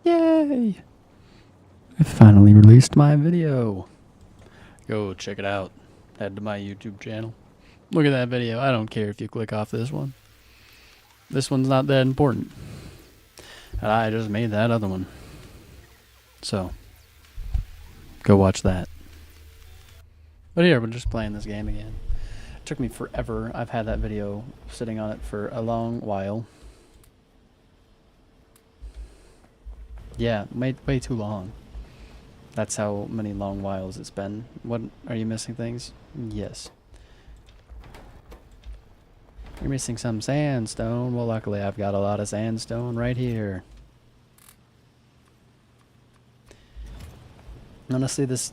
Yay! I finally released my video. Go check it out. Head to my YouTube channel. Look at that video. I don't care if you click off this one. This one's not that important. And I just made that other one. So, go watch that. But here, we're just playing this game again. It took me forever. I've had that video sitting on it for a long while. Yeah, way too long. That's how many long whiles it's been. What, are you missing things? Yes. You're missing some sandstone. Well, luckily I've got a lot of sandstone right here. Honestly, this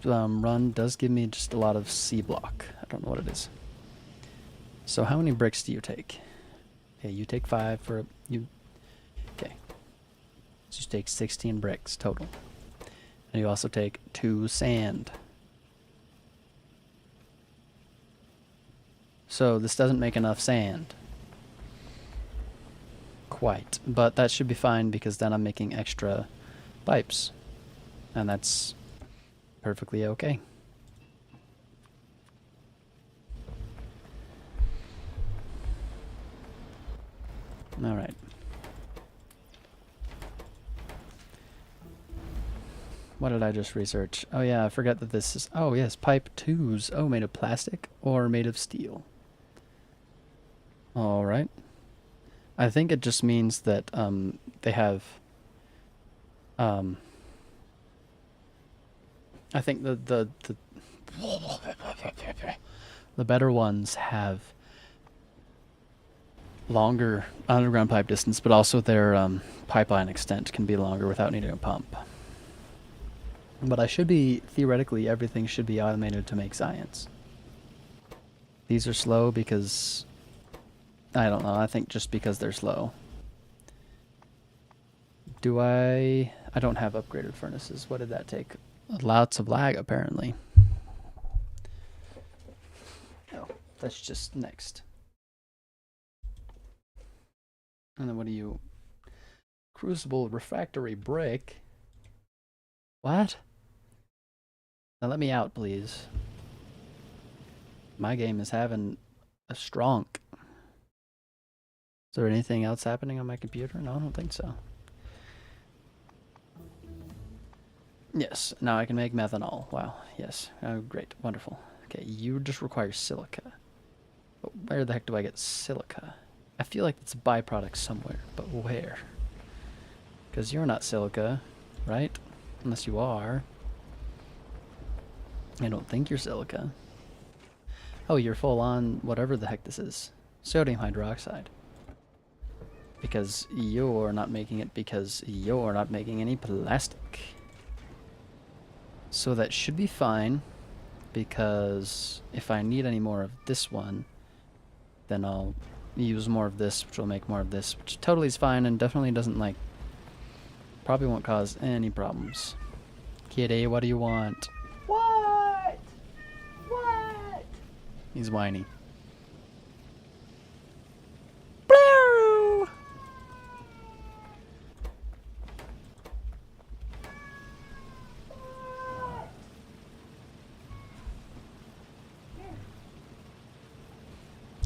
run does give me just a lot of C block. I don't know what it is. So how many bricks do you take? Okay, you take 5 for you. Okay. So you take 16 bricks total. And you also take 2 sand. So this doesn't make enough sand. Quite. But that should be fine because then I'm making extra pipes. And that's perfectly okay. Alright. What did I just research? Oh yeah, I forgot that this is... Oh yes, pipe 2s. Oh, made of plastic or made of steel. Alright. I think it just means that they have... I think the better ones have longer underground pipe distance, but also their pipeline extent can be longer without needing a pump. But I should be, theoretically, everything should be automated to make science. These are slow because, I don't know, I think just because they're slow. I don't have upgraded furnaces. What did that take? Lots of lag, apparently. Oh, that's just next. And then what do you... Crucible refractory brick? What? Now let me out, please. My game is having a stronk. Is there anything else happening on my computer? No, I don't think so. Yes, now I can make methanol. Wow, yes. Oh, great, wonderful. Okay, you just require silica. But where the heck do I get silica? I feel like it's a byproduct somewhere, but where? Because you're not silica, right? Unless you are. I don't think you're silica. Oh, you're full on whatever the heck this is. Sodium hydroxide. Because you're not making it because you're not making any plastic. So that should be fine, because if I need any more of this one, then I'll use more of this, which will make more of this, which totally is fine and definitely doesn't, like, probably won't cause any problems. Kitty, what do you want? What? What? He's whiny.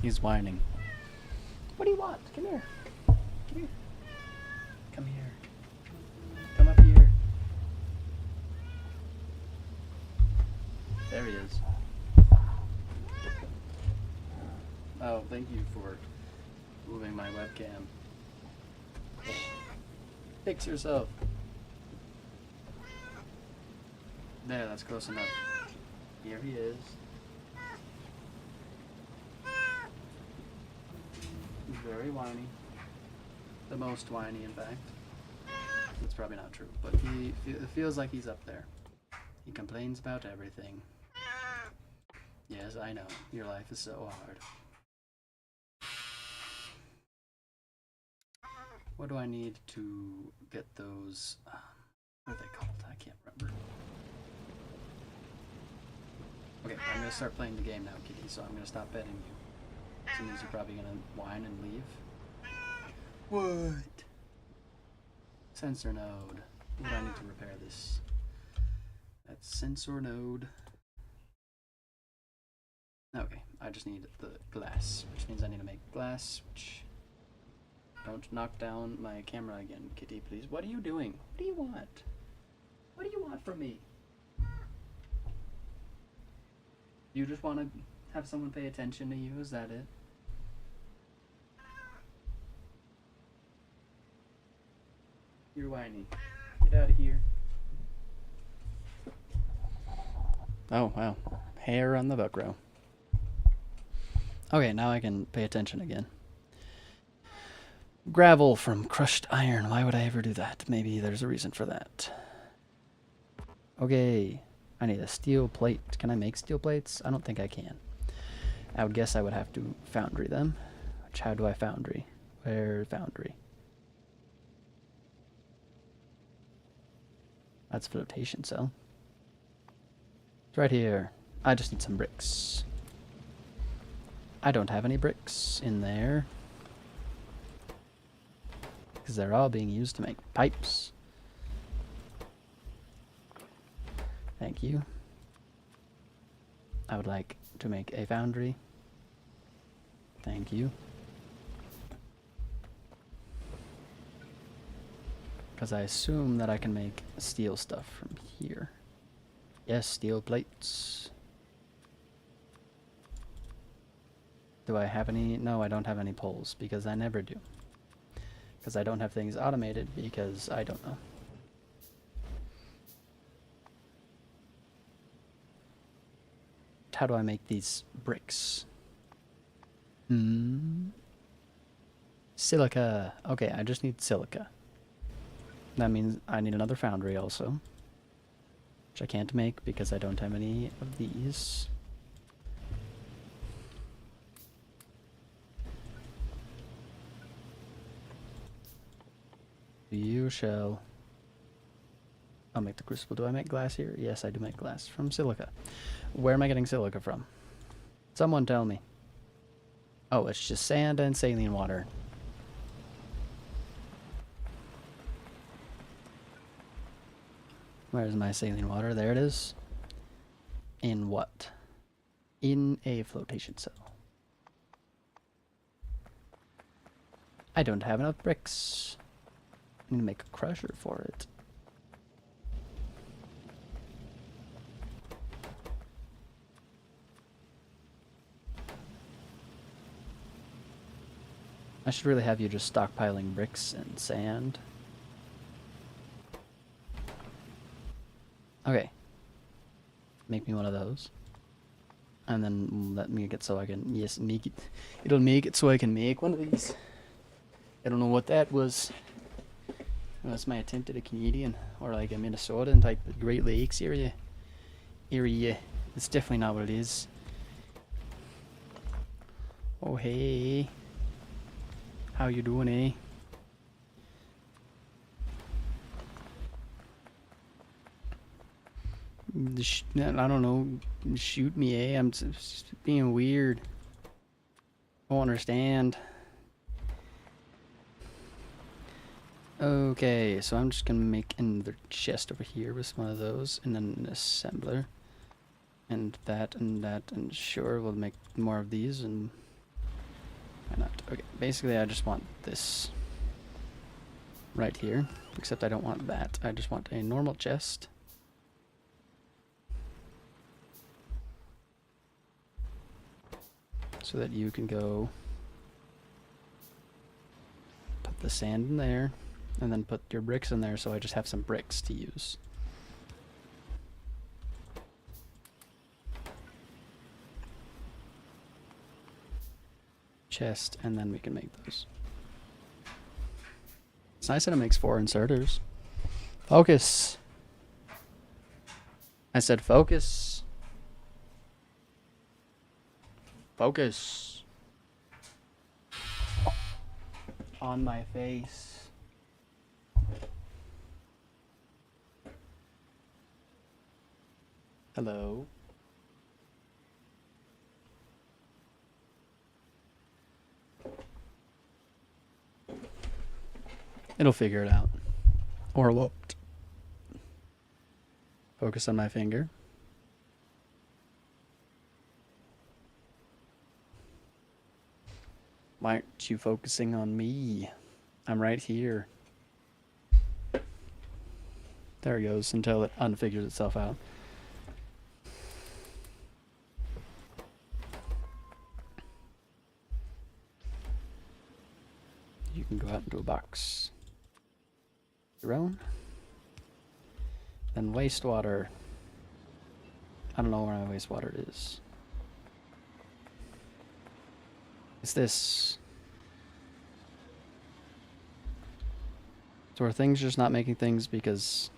He's whining. What do you want? Come here. Come here. Come here. Come up here. There he is. Oh, thank you for moving my webcam. Fix yourself. There, that's close enough. Here he is. He's very whiny. The most whiny, in fact. That's probably not true, but it feels like he's up there. He complains about everything. Yes, I know. Your life is so hard. What do I need to get those... what are they called? I can't remember. Okay, I'm going to start playing the game now, Kitty, so I'm going to stop petting you. As soon as you're probably going to whine and leave. What? Sensor node. What do I need to repair this? That's sensor node. Okay, I just need the glass, which means I need to make glass, which... Don't knock down my camera again, kitty, please. What are you doing? What do you want? What do you want from me? You just want to have someone pay attention to you? Is that it? You're whiny. Get out of here. Oh, wow. Hair on the Velcro. Okay, now I can pay attention again. Gravel from crushed iron. Why would I ever do that? Maybe there's a reason for that. Okay. I need a steel plate. Can I make steel plates? I don't think I can. I would guess I would have to foundry them. Which, how do I foundry? Where foundry? That's flotation cell. It's right here. I just need some bricks. I don't have any bricks in there. Because they're all being used to make pipes. Thank you. I would like to make a foundry. Thank you. Because I assume that I can make steel stuff from here. Yes, steel plates. Do I have any? No, I don't have any poles, because I never do. Because I don't have things automated, because I don't know. How do I make these bricks? Silica. Okay, I just need silica. That means I need another foundry also. Which I can't make because I don't have any of these. You shall... I'll make the crucible. Do I make glass here? Yes, I do make glass from silica. Where am I getting silica from? Someone tell me. Oh, it's just sand and saline water. Where's my saline water? There it is. In what? In a flotation cell. I don't have enough bricks. I need to make a crusher for it. I should really have you just stockpiling bricks and sand. Okay. Make me one of those. And then let me get so I can, yes, make it. It'll make it so I can make one of these. I don't know what that was. That's my attempt at a Canadian or like a Minnesotan type of Great Lakes area. It's definitely not what it is. Oh hey. How you doing, eh? I don't know. Shoot me, eh? I'm just being weird. I don't understand. Okay, so I'm just gonna make another chest over here with one of those, and then an assembler. And that, and sure, we'll make more of these, and why not? Okay, basically I just want this right here, except I don't want that. I just want a normal chest. So that you can go put the sand in there, and then put your bricks in there, so I just have some bricks to use. Chest, and then we can make those. It's nice that it makes 4 inserters. Focus! I said focus. Focus. On my face. Hello. It'll figure it out. Or what? Focus on my finger. Why aren't you focusing on me? I'm right here. There it goes until it unfigures itself out. You can go out into a box. Your own. Then wastewater. I don't know where my wastewater is. Is this? So are things just not making things because...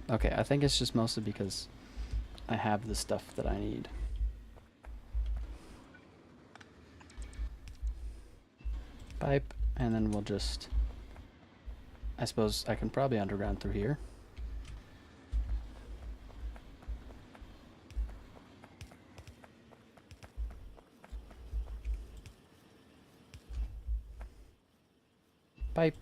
Okay, I think it's just mostly because I have the stuff that I need. Pipe, and then we'll just... I suppose I can probably underground through here. Pipe.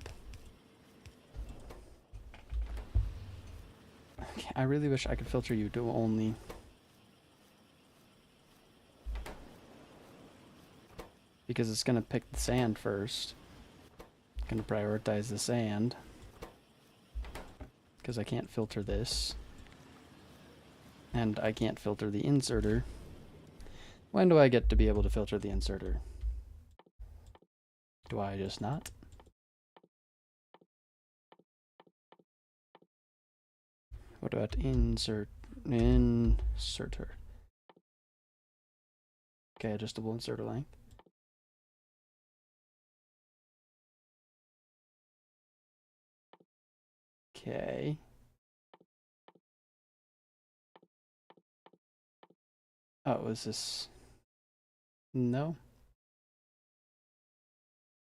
Okay, I really wish I could filter you to only... Because it's going to pick the sand first. It's going to prioritize the sand. Because I can't filter this. And I can't filter the inserter. When do I get to be able to filter the inserter? Do I just not? What about inserter? Okay, adjustable inserter length. Okay. Oh, is this... No.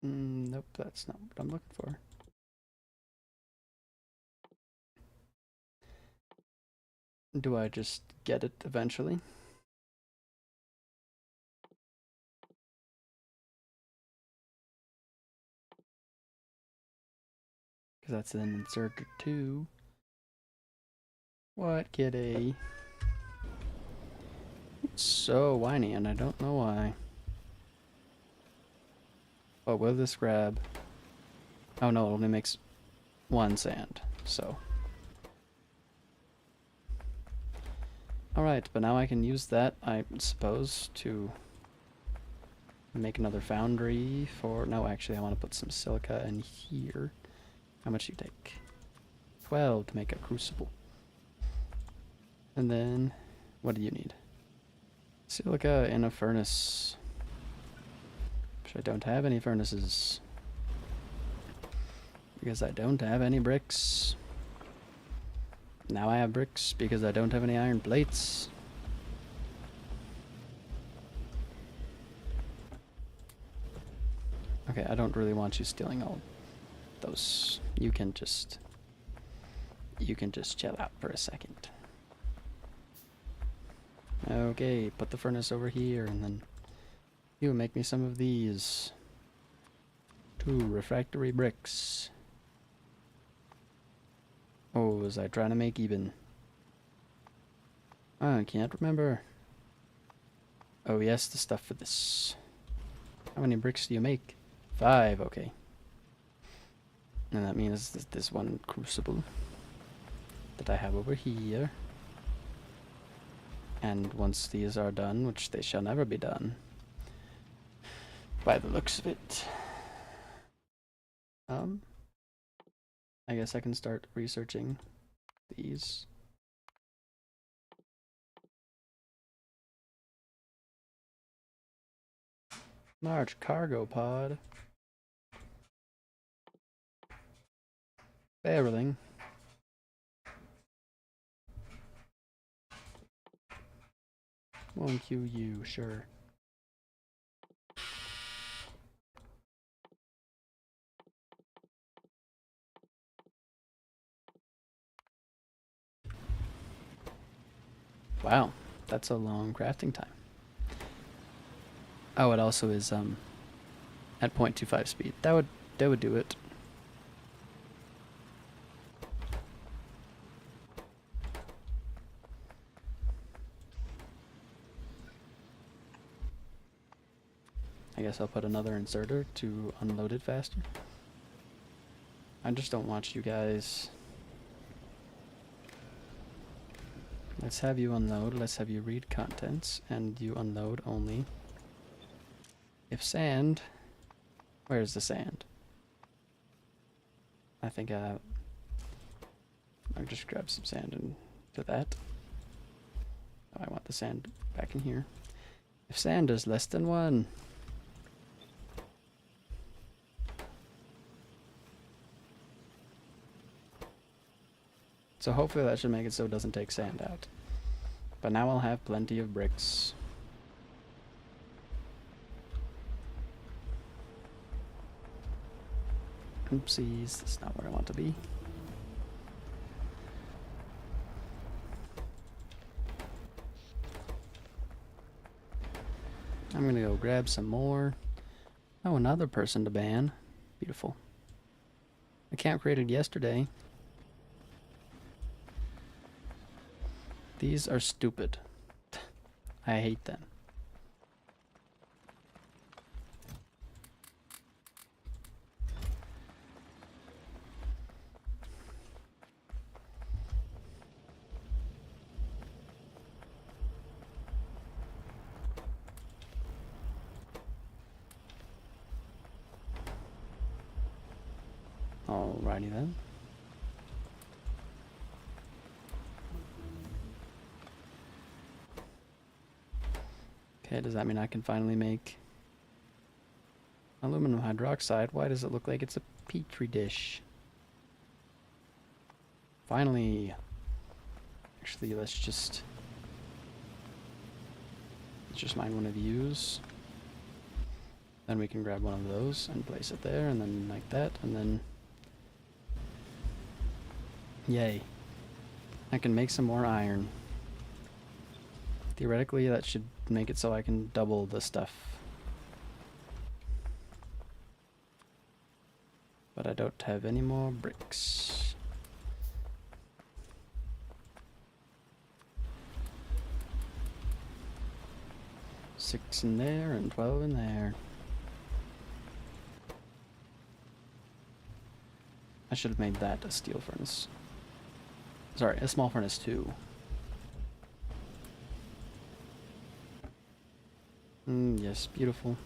Nope, that's not what I'm looking for. Do I just get it eventually? Because that's an inserter 2. What, kitty? It's so whiny, and I don't know why. Oh, will this grab? Oh no, it only makes 1 sand, so. Alright, but now I can use that, I suppose, to make another foundry for... No, actually, I want to put some silica in here. How much do you take? 12 to make a crucible. And then, what do you need? Silica in a furnace. Which I don't have any furnaces. Because I don't have any bricks. Now I have bricks because I don't have any iron plates. Okay, I don't really want you stealing all those. You can just chill out for a second. Okay, put the furnace over here, and then you make me some of these. 2 refractory bricks. Oh, was I trying to make even? I can't remember. Oh yes, the stuff for this. How many bricks do you make? 5, okay. And that means this one crucible that I have over here. And once these are done, which they shall never be done, by the looks of it, I guess I can start researching these. Large cargo pod. Barreling. One QU, sure. Wow, that's a long crafting time. Oh, it also is at 0.25 speed. That would do it. I guess I'll put another inserter to unload it faster. I just don't want you guys... Let's have you unload, let's have you read contents, and you unload only if sand... Where's the sand? I think I'll just grab some sand and do that. Oh, I want the sand back in here. If sand is less than 1. So hopefully that should make it so it doesn't take sand out. But now I'll have plenty of bricks. Oopsies, that's not where I want to be. I'm gonna go grab some more. Oh, another person to ban. Beautiful. Account created yesterday. These are stupid. I hate them. Alrighty then. Okay, does that mean I can finally make aluminum hydroxide? Why does it look like it's a petri dish? Finally. Actually, let's just mine one of these. Then we can grab one of those and place it there, and then like that, and then... Yay. I can make some more iron. Theoretically, that should make it so I can double the stuff. But I don't have any more bricks. Six in there and 12 in there. I should have made that a steel furnace. Sorry, a small furnace too. Yes, beautiful.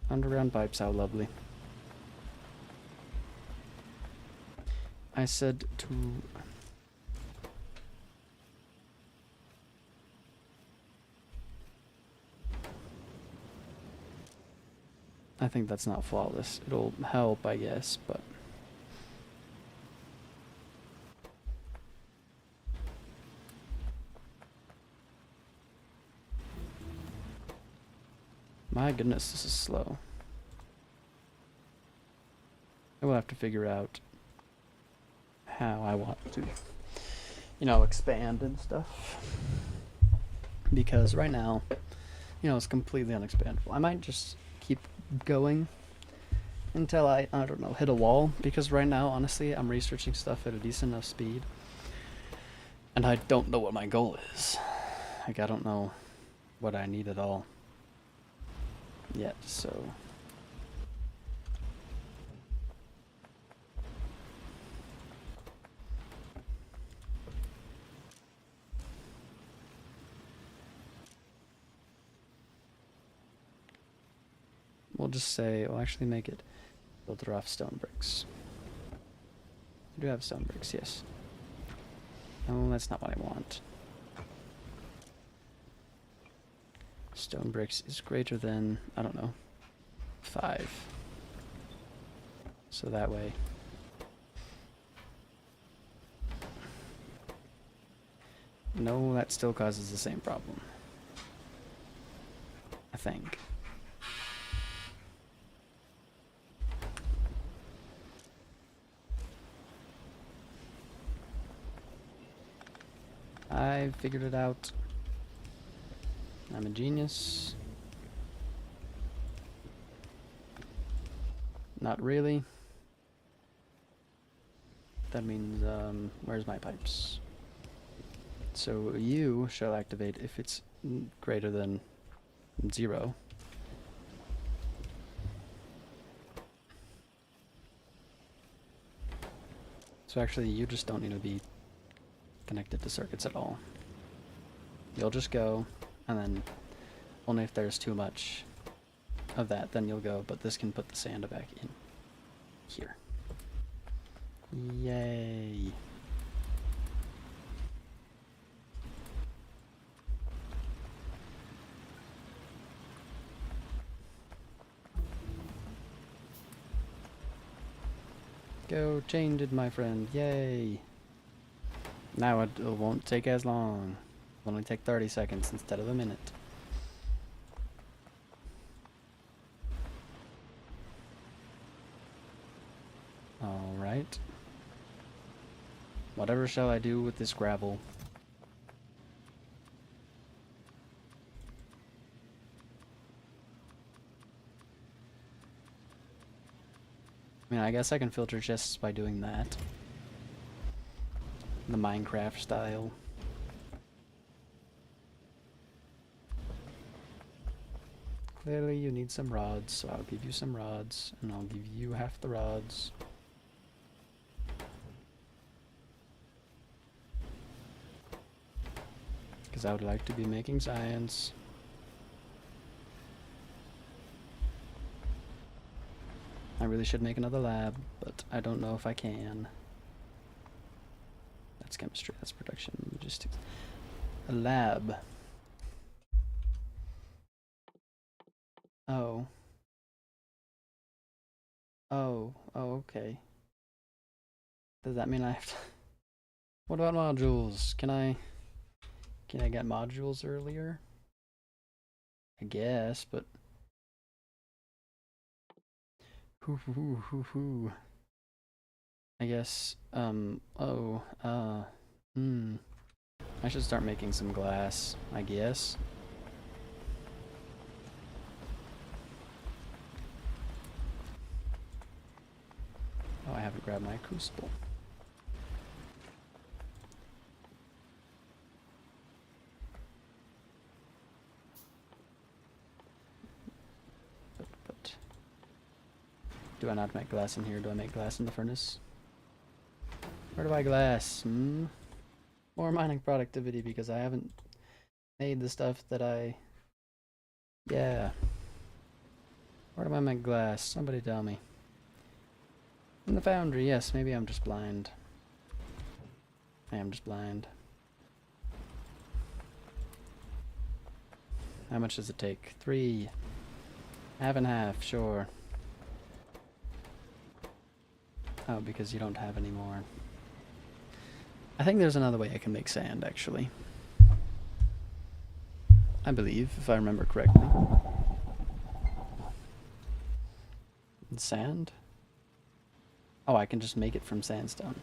Underground pipes, how lovely. I said to... I think that's not flawless. It'll help, I guess, but... My goodness, this is slow. I will have to figure out how I want to, you know, expand and stuff. Because right now, you know, it's completely unexpandable. I might just keep going until I don't know, hit a wall. Because right now, honestly, I'm researching stuff at a decent enough speed. And I don't know what my goal is. Like, I don't know what I need at all yet, so... We'll just say, we'll actually make it filter off stone bricks. I do have stone bricks, yes. No, that's not what I want. Stone bricks is greater than, I don't know, 5. So that way. No, that still causes the same problem. I think. I figured it out. I'm a genius. Not really. That means, where's my pipes? So you shall activate if it's greater than 0. So actually, you just don't need to be connected to circuits at all. You'll just go, and then only if there's too much of that, then you'll go, but this can put the sand back in here. Yay. Go change it, my friend. Yay. Now it won't take as long. It'll only take 30 seconds instead of a minute. Alright. Whatever shall I do with this gravel? I mean, I guess I can filter chests by doing that. The Minecraft style. Clearly you need some rods, so I'll give you some rods, and I'll give you half the rods. Because I would like to be making science. I really should make another lab, but I don't know if I can. That's chemistry, that's production, logistics. A lab. Oh. Oh, okay. Does that mean I have to... What about modules? Can I get modules earlier? I guess, but... I guess, I should start making some glass, I guess. Oh, I haven't grabbed my crucible. But do I not make glass in here? Do I make glass in the furnace? Where do I glass? More mining productivity because I haven't made the stuff that I... Yeah. Where do I make glass? Somebody tell me. In the foundry, yes. Maybe I'm just blind. I am just blind. How much does it take? 3. Half and half, sure. Oh, because you don't have any more. I think there's another way I can make sand, actually. I believe, if I remember correctly. Sand? Oh, I can just make it from sandstone.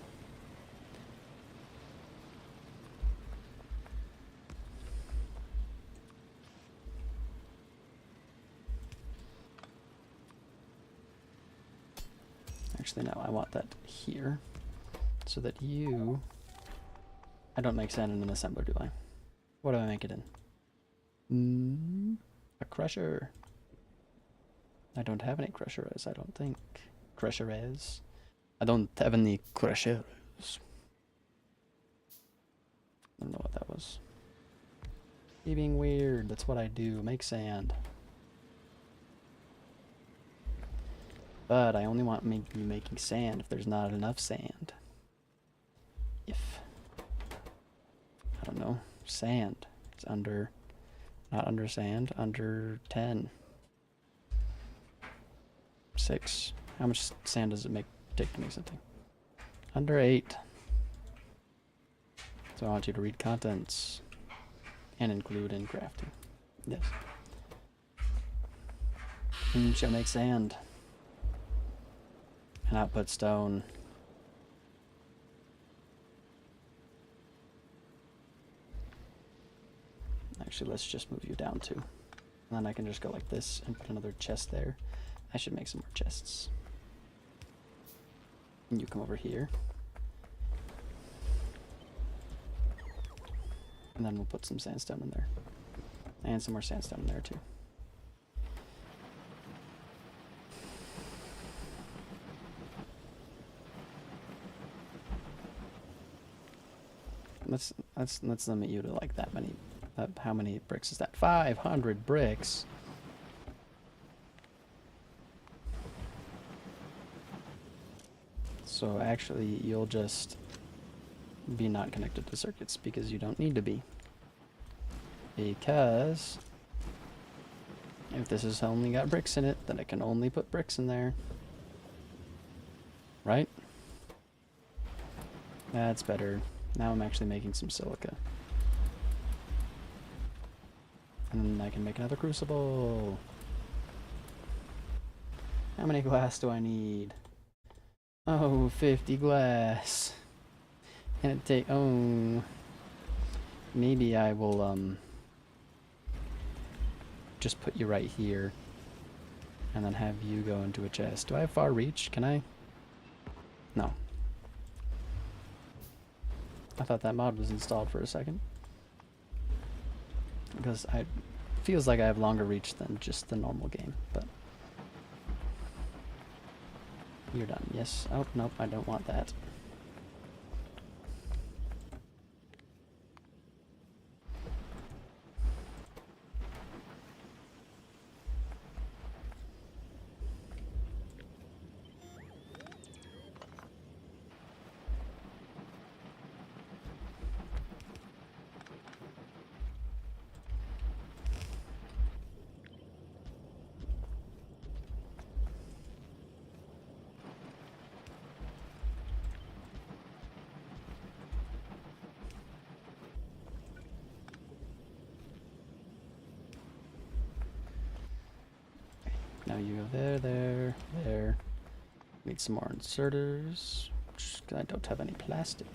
Actually, no, I want that here. So that you... I don't make sand in an assembler, do I? What do I make it in? A crusher. I don't have any crushers, I don't think. Crushers. I don't have any crushers. I don't know what that was. You being weird, that's what I do. Make sand. But I only want me to be making sand if there's not enough sand. If... I don't know. Sand. It's under... Not under sand. Under 10. 6. How much sand does it take to make something? Under 8. So I want you to read contents. And include in crafting. Yes. And you shall make sand. And output stone. Actually, let's just move you down too. And then I can just go like this and put another chest there. I should make some more chests. And you come over here. And then we'll put some sandstone in there. And some more sandstone in there too. let's limit you to like that many. How many bricks is that? 500 bricks. So actually, you'll just be not connected to circuits because you don't need to be. Because if this has only got bricks in it, then it can only put bricks in there. Right? That's better. Now I'm actually making some silica. And then I can make another crucible. How many glass do I need? Oh, 50 glass. And it take, oh, maybe I will, just put you right here. And then have you go into a chest. Do I have far reach? Can I? No. I thought that mod was installed for a second. Because it feels like I have longer reach than just the normal game, but you're done. Yes. Oh, nope, I don't want that. Now you go there. Need some more inserters. I don't have any plastic.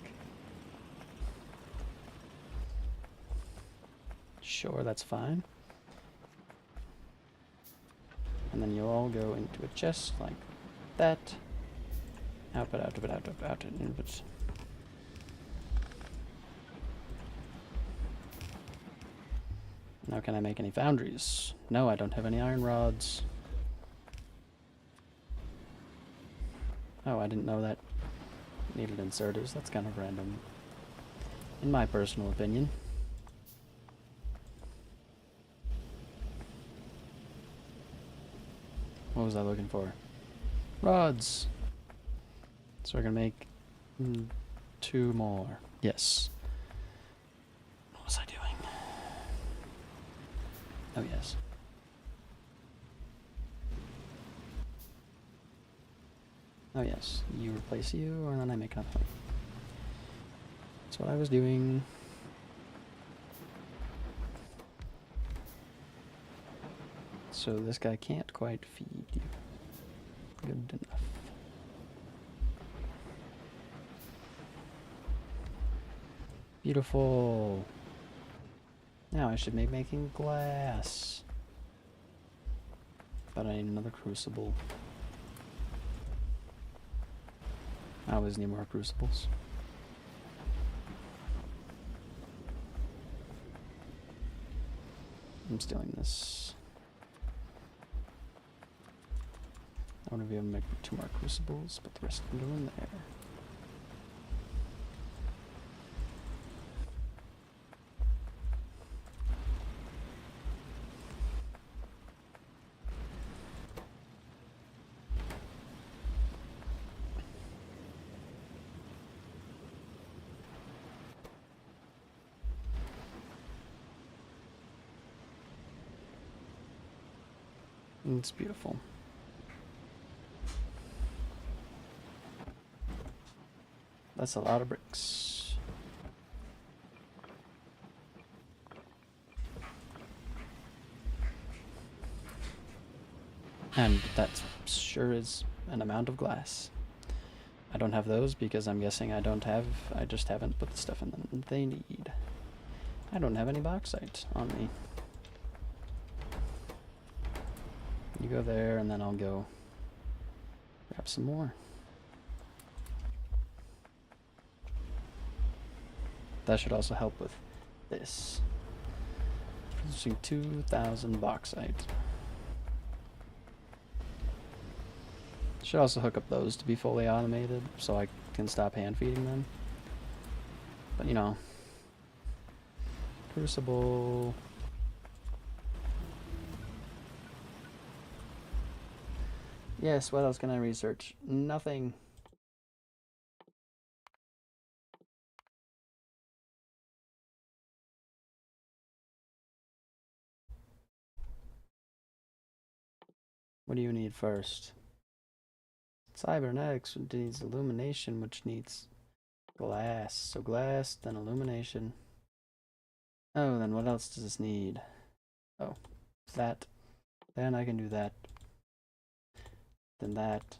Sure, that's fine. And then you all go into a chest like that. Output, input. Now can I make any foundries? No, I don't have any iron rods. Oh, I didn't know that needed inserters. That's kind of random, in my personal opinion. What was I looking for? Rods! So we're gonna make 2 more. Yes. What was I doing? Oh, yes. Oh yes, you replace you, and then I make another one. That's what I was doing. So this guy can't quite feed you. Good enough. Beautiful. Now I should be making glass. But I need another crucible. I always need more crucibles. I'm stealing this. I want to be able to make 2 more crucibles, but the rest can go in there. It's beautiful. That's a lot of bricks. And that sure is an amount of glass. I don't have those because I'm guessing I just haven't put the stuff in them they need. I don't have any bauxite on me. You go there, and then I'll go grab some more. That should also help with this. Producing 2,000 bauxite. Should also hook up those to be fully automated, so I can stop hand feeding them. But you know, Crucible. Yes, what else can I research? Nothing. What do you need first? Cybernetics needs illumination, which needs glass. So glass, then illumination. Oh, then what else does this need? Oh, that. Then I can do that. Then that.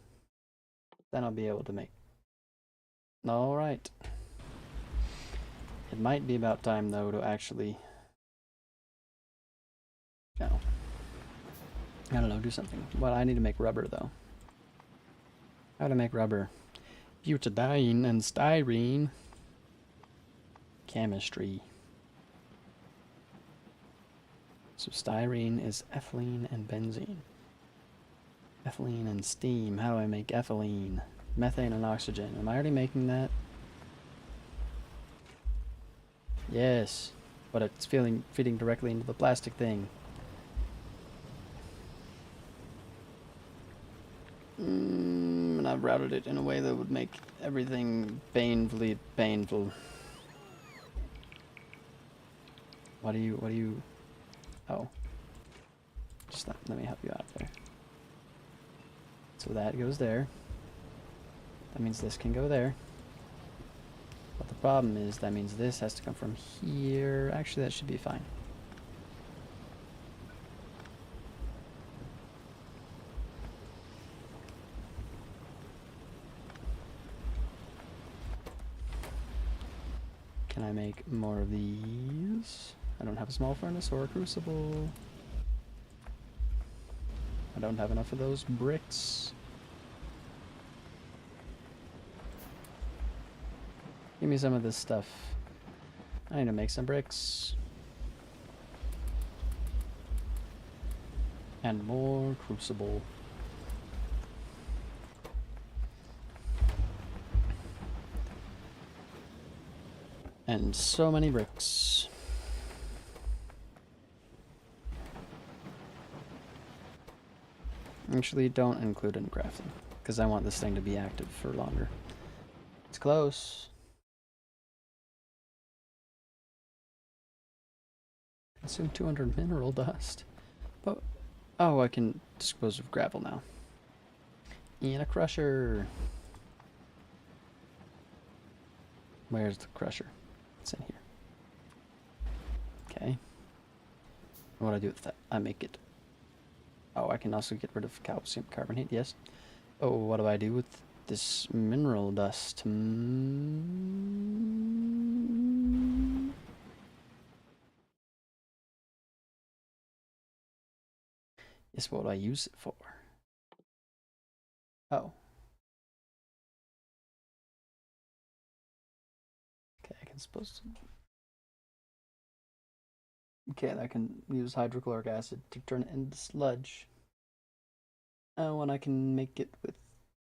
Then I'll be able to make. Alright. It might be about time, though, to actually... No. I don't know, do something. Well, I need to make rubber, though. How to make rubber? Butadiene and styrene. Chemistry. So styrene is ethylene and benzene. Ethylene and steam. How do I make ethylene? Methane and oxygen. Am I already making that? Yes. But it's fitting directly into the plastic thing. And I've routed it in a way that would make everything painfully painful. What do you... Oh. Just let me help you out there. So that goes there. That means this can go there. But the problem is, that means this has to come from here. Actually, that should be fine. Can I make more of these? I don't have a small furnace or a crucible. I don't have enough of those bricks. Give me some of this stuff. I need to make some bricks. And more crucible. And so many bricks. Actually, don't include in crafting, because I want this thing to be active for longer. It's close. Consume 200 mineral dust. But, oh, I can dispose of gravel now. In a crusher. Where's the crusher? It's in here. Okay. What do I do with that? I make it. Oh, I can also get rid of calcium carbonate, yes. Oh, what do I do with this mineral dust? Yes, what do I use it for? Oh. Okay, I can suppose to... Okay, I can use hydrochloric acid to turn it into sludge. Oh, and I can make it with...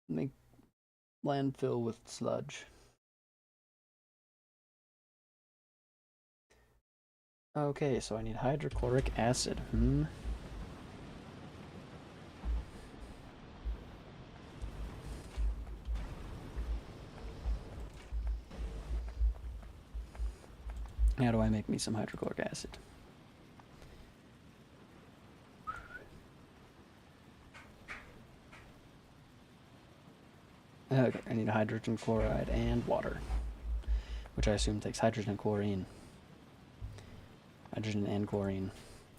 make landfill with sludge. Okay, so I need hydrochloric acid. How do I make me some hydrochloric acid? Okay, I need hydrogen chloride and water, which I assume takes hydrogen and chlorine. Hydrogen and chlorine.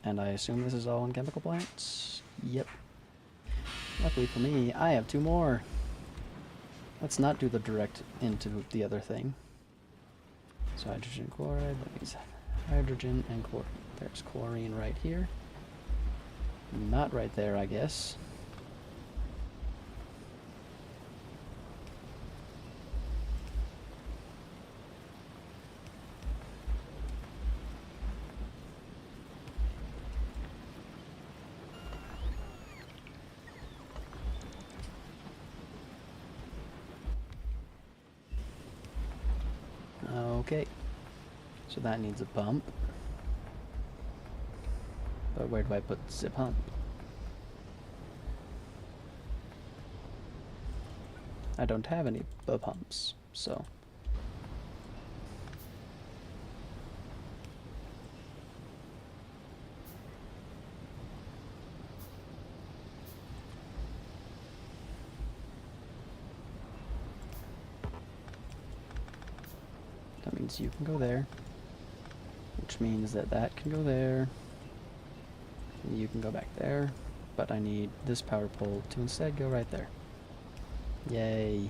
And I assume this is all in chemical plants? Yep. Luckily for me, I have 2 more. Let's not do the direct into the other thing. So hydrogen chloride, that means hydrogen and chlorine. There's chlorine right here. Not right there, I guess. Okay, so that needs a pump. But where do I put the pump? I don't have any pumps, so... That means you can go there, which means that that can go there, and you can go back there, but I need this power pole to instead go right there. Yay.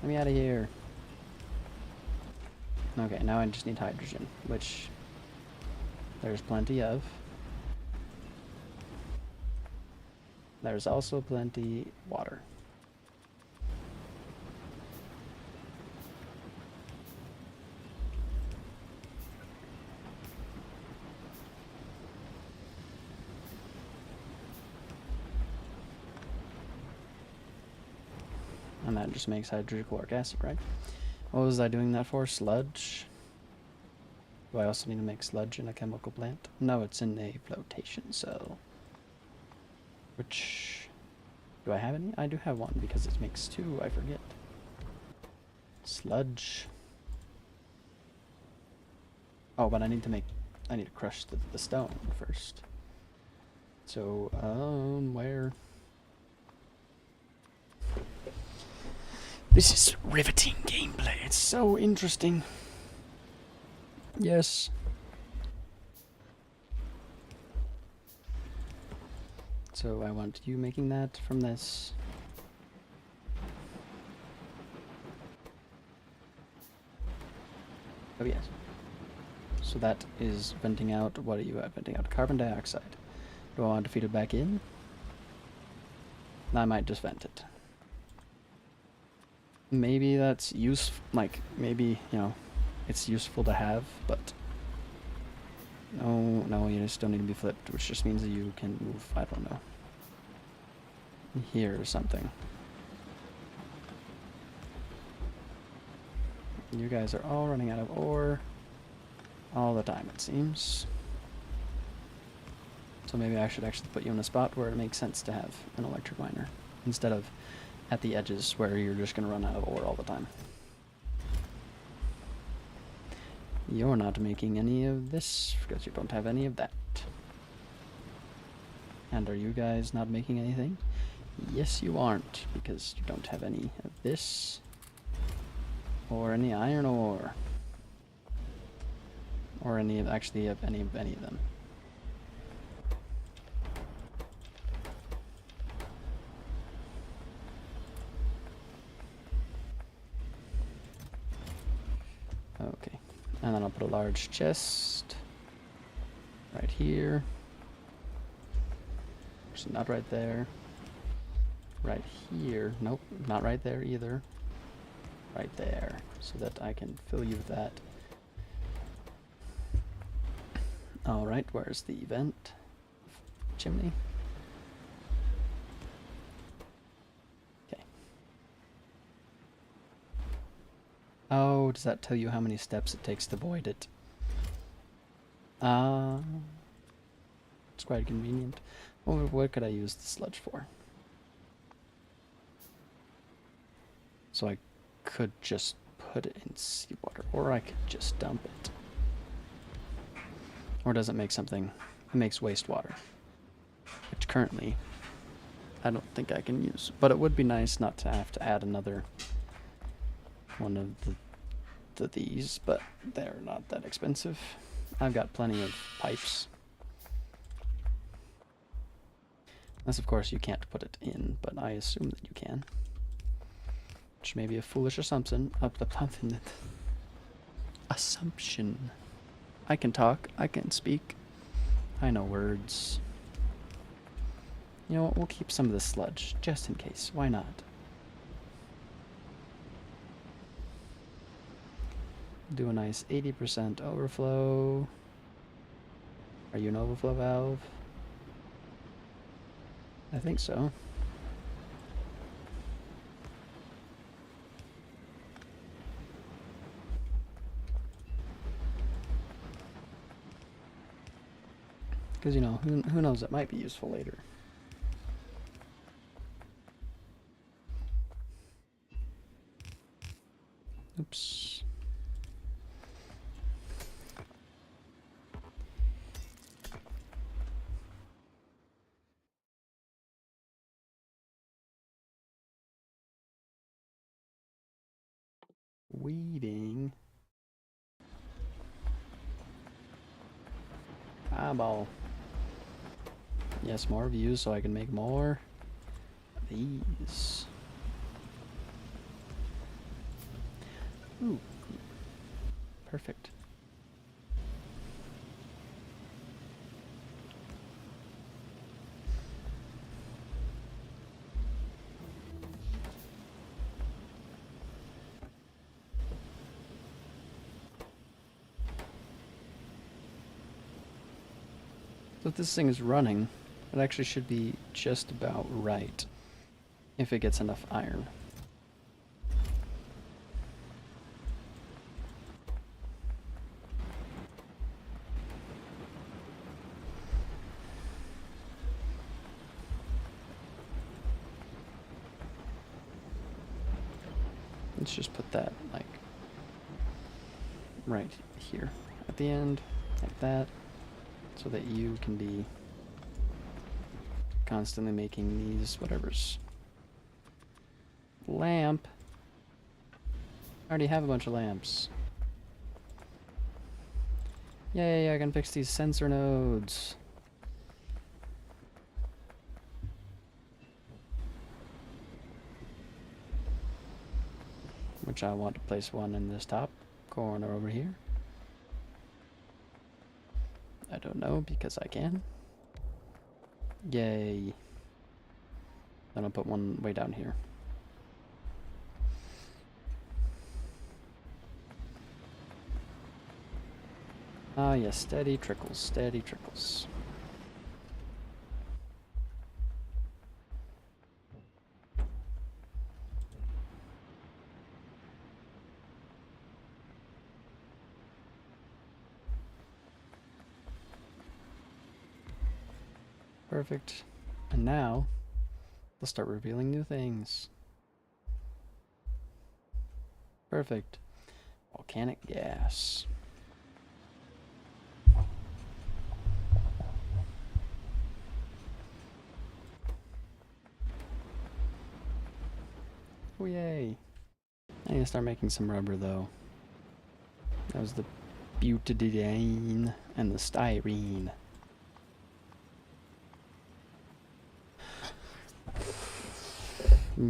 Let me out of here. Okay, now I just need hydrogen, which there's plenty of. There's also plenty water. And that just makes hydrochloric acid, right? What was I doing that for? Sludge? Do I also need to make sludge in a chemical plant? No, it's in a flotation cell. Which... do I have any? I do have one because it makes two, I forget. Sludge. Oh, but I need to crush the stone first. So, where? This is riveting gameplay. It's so interesting. Yes. So I want you making that from this. Oh yes. So that is venting out, what are you venting out? Carbon dioxide. Do I want to feed it back in? I might just vent it. Maybe that's useful, like, maybe, you know, it's useful to have, but no, you just don't need to be flipped, which just means that you can move, I don't know, here or something. You guys are all running out of ore all the time, it seems. So maybe I should actually put you in a spot where it makes sense to have an electric miner, instead of at the edges where you're just going to run out of ore all the time. You're not making any of this because you don't have any of that. And are you guys not making anything? Yes, you aren't, because you don't have any of this or any iron ore, or any of any of them. Okay, and then I'll put a large chest right here. So not right there. Right here. Nope, not right there either. Right there, so that I can fill you with that. Alright, where's the vent? Chimney? Oh, does that tell you how many steps it takes to void it? It's quite convenient. Well, what could I use the sludge for? So I could just put it in seawater, or I could just dump it. Or does it make something? It makes wastewater, which currently I don't think I can use. But it would be nice not to have to add another one of these, but they're not that expensive. I've got plenty of pipes. Unless, of course, you can't put it in, but I assume that you can. Which may be a foolish assumption. Assumption. I can talk. I can speak. I know words. You know what? We'll keep some of this sludge, just in case. Why not? Do a nice 80% overflow. Are you an overflow valve? I think so. Because, you know, who knows, it might be useful later. Oops. Weeding. Eyeball. Yes, more views so I can make more of these. Ooh. Perfect. So if this thing is running, it actually should be just about right if it gets enough iron. Let's just put that, like, right here at the end, like that, so that you can be constantly making these whatevers. Lamp. I already have a bunch of lamps. Yay, I can fix these sensor nodes. Which I want to place one in this top corner over here. I don't know, because I can. Yay. Then I'll put one way down here. Ah, yes, steady trickles, steady trickles. Perfect. And now, let's start revealing new things. Perfect. Volcanic gas. Oh, yay. I need to start making some rubber, though. That was the butadiene and the styrene.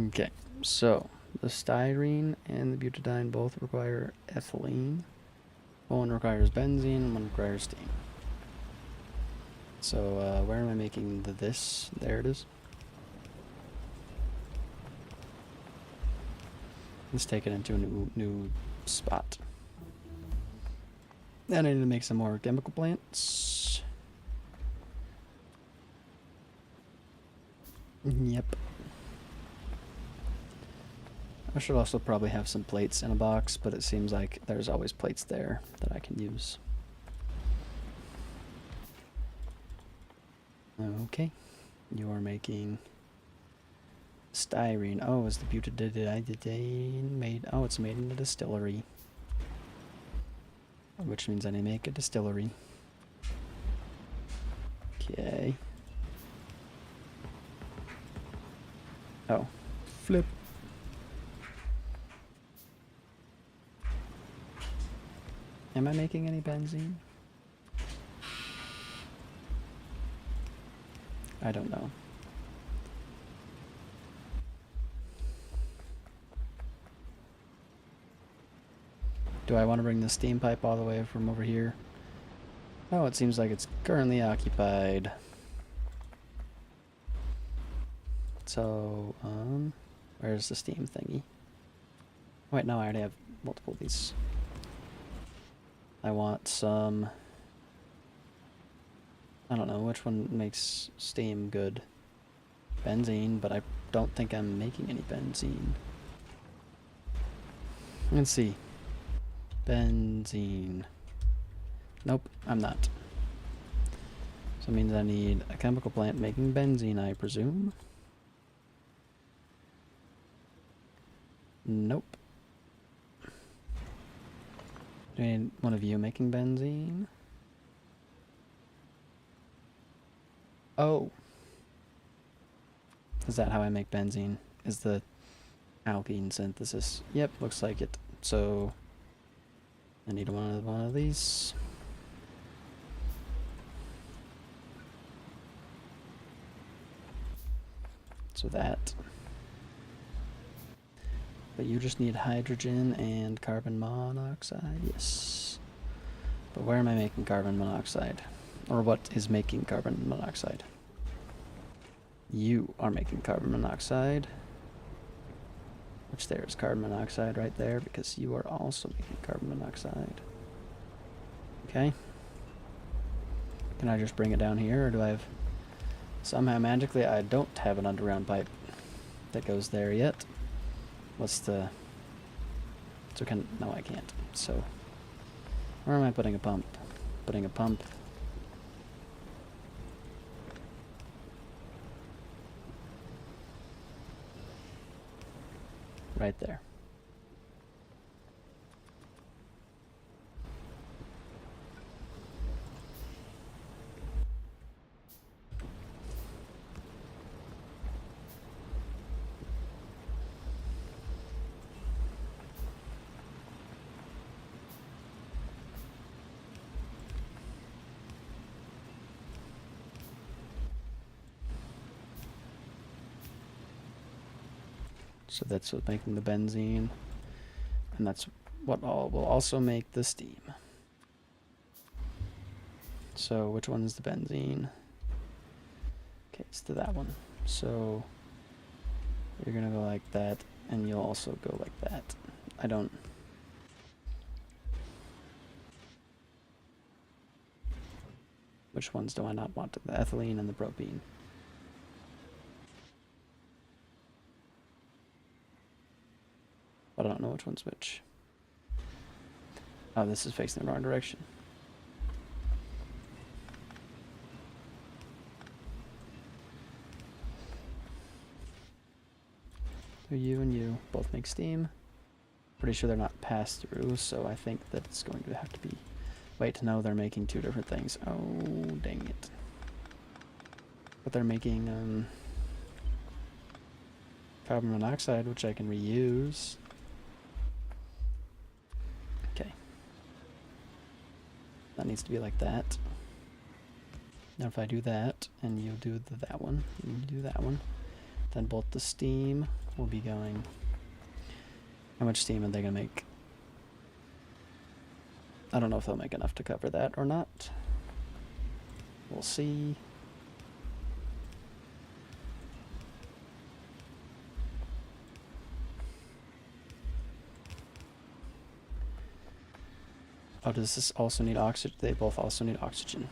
Okay, so the styrene and the butadiene both require ethylene. One requires benzene and one requires steam. So where am I making this? There it is. Let's take it into a new spot. Then I need to make some more chemical plants. Yep. I should also probably have some plates in a box, but it seems like there's always plates there that I can use. Okay. You are making styrene. Oh, is the butadiene made? Oh, it's made in a distillery. Which means I need to make a distillery. Okay. Oh. Flip. Am I making any benzene? I don't know. Do I want to bring the steam pipe all the way from over here? Oh, it seems like it's currently occupied. So, where's the steam thingy? Wait, no, I already have multiple of these. I want some... I don't know, which one makes steam good? Benzene, but I don't think I'm making any benzene. Let's see. Benzene. Nope, I'm not. So it means I need a chemical plant making benzene, I presume. Nope. Do I need one of you making benzene? Oh. Is that how I make benzene? Is the alkene synthesis? Yep, looks like it. So I need one of these. So that. But you just need hydrogen and carbon monoxide, yes. But where am I making carbon monoxide? Or what is making carbon monoxide? You are making carbon monoxide. Which there is carbon monoxide right there, because you are also making carbon monoxide. Okay. Can I just bring it down here, or do I have... Somehow, magically, I don't have an underground pipe that goes there yet. What's the... So can... No, I can't. So, where am I putting a pump? Putting a pump... right there. So that's what's making the benzene, and that's what will also make the steam. So which one is the benzene? Okay, it's to that one. So you're gonna go like that, and you'll also go like that. I don't... Which ones do I not want? The ethylene and the propene. But I don't know which one's which. Oh, this is facing the wrong direction. So you and you both make steam. Pretty sure they're not passed through, so I think that it's going to have to be... Wait, no, they're making two different things. Oh, dang it. But they're making carbon monoxide, which I can reuse. Okay. That needs to be like that. Now if I do that, and you do that one, and you do that one, then both the steam will be going... How much steam are they going to make? I don't know if they'll make enough to cover that or not. We'll see. Oh, does this also need oxygen? They both also need oxygen.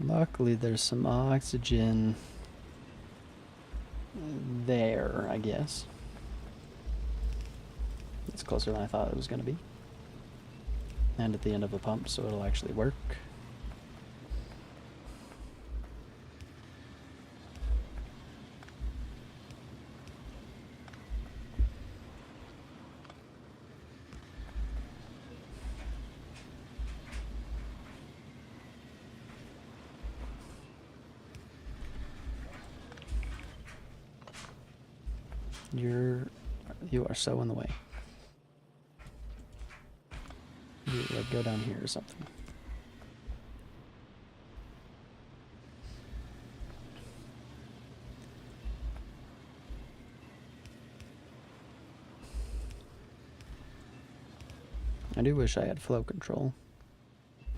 Luckily, there's some oxygen there, I guess. It's closer than I thought it was going to be. And at the end of a pump, so it'll actually work. You are so in the way. You like go down here or something. I do wish I had flow control.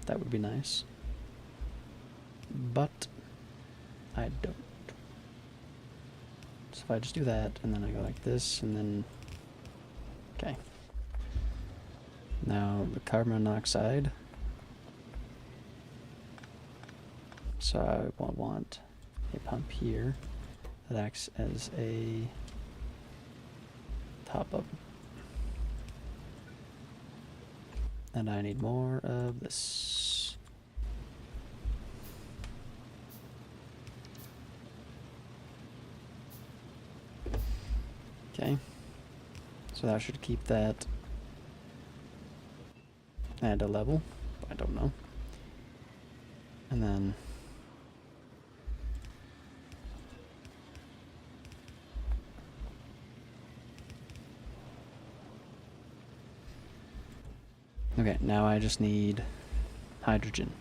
That would be nice. But I don't. So if I just do that, and then I go like this, and then... Okay. Now the carbon monoxide. So I will want a pump here that acts as a top up. And I need more of this. Okay. So that should keep that at a level. I don't know. And then okay, now I just need hydrogen,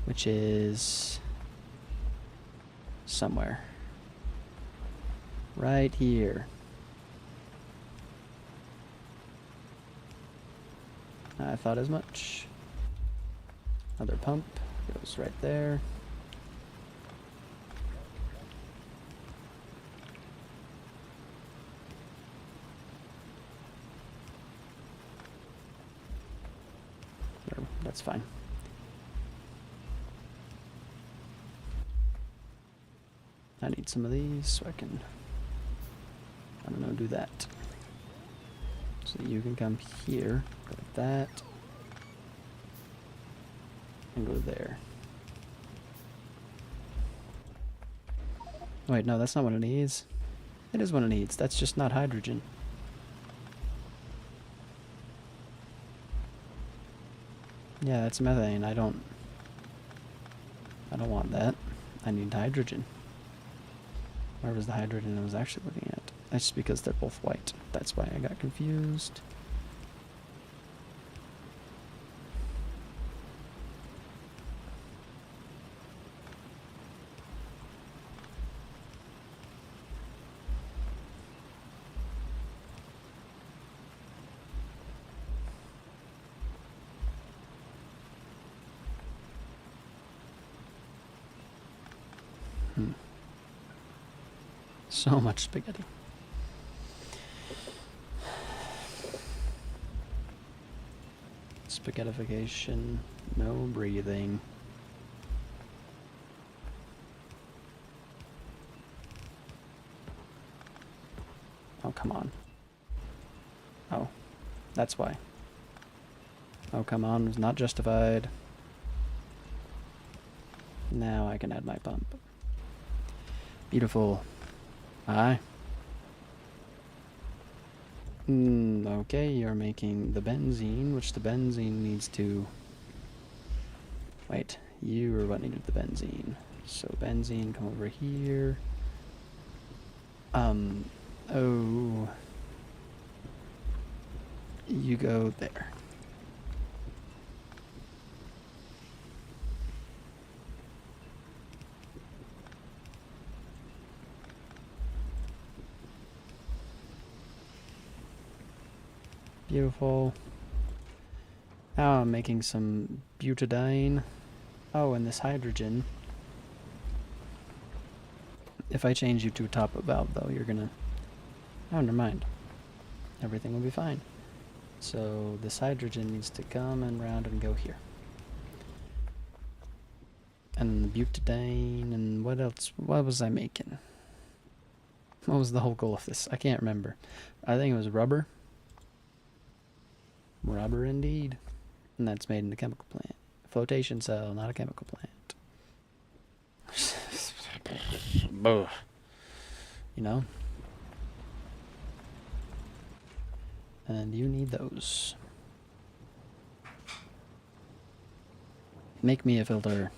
which is somewhere. Right here. I thought as much. Another pump goes right there. That's fine. I need some of these so I can, I don't know, do that. So you can come here, go like that, and go there. Wait, no, that's not what it needs. It is what it needs. That's just not hydrogen. Yeah, that's methane. I don't want that. I need hydrogen. Where was the hydrogen I was actually looking at? That's just because they're both white. That's why I got confused. So much spaghetti. Spaghettification, no breathing. Oh, come on. Oh, that's why. Oh, come on, was not justified. Now I can add my pump. Beautiful. Aye. Okay, you're making the benzene, which the benzene needs to... Wait, you are what needed the benzene. So benzene, come over here. Oh. You go there. Beautiful. Now I'm making some butadiene. Oh, and this hydrogen. If I change you to top of valve, though, you're gonna... Oh, never mind. Everything will be fine. So this hydrogen needs to come and round and go here. And the butadiene, and what else? What was I making? What was the whole goal of this? I can't remember. I think it was rubber. Rubber indeed. And that's made in a chemical plant. Flotation cell, not a chemical plant. You know? And you need those. Make me a filter.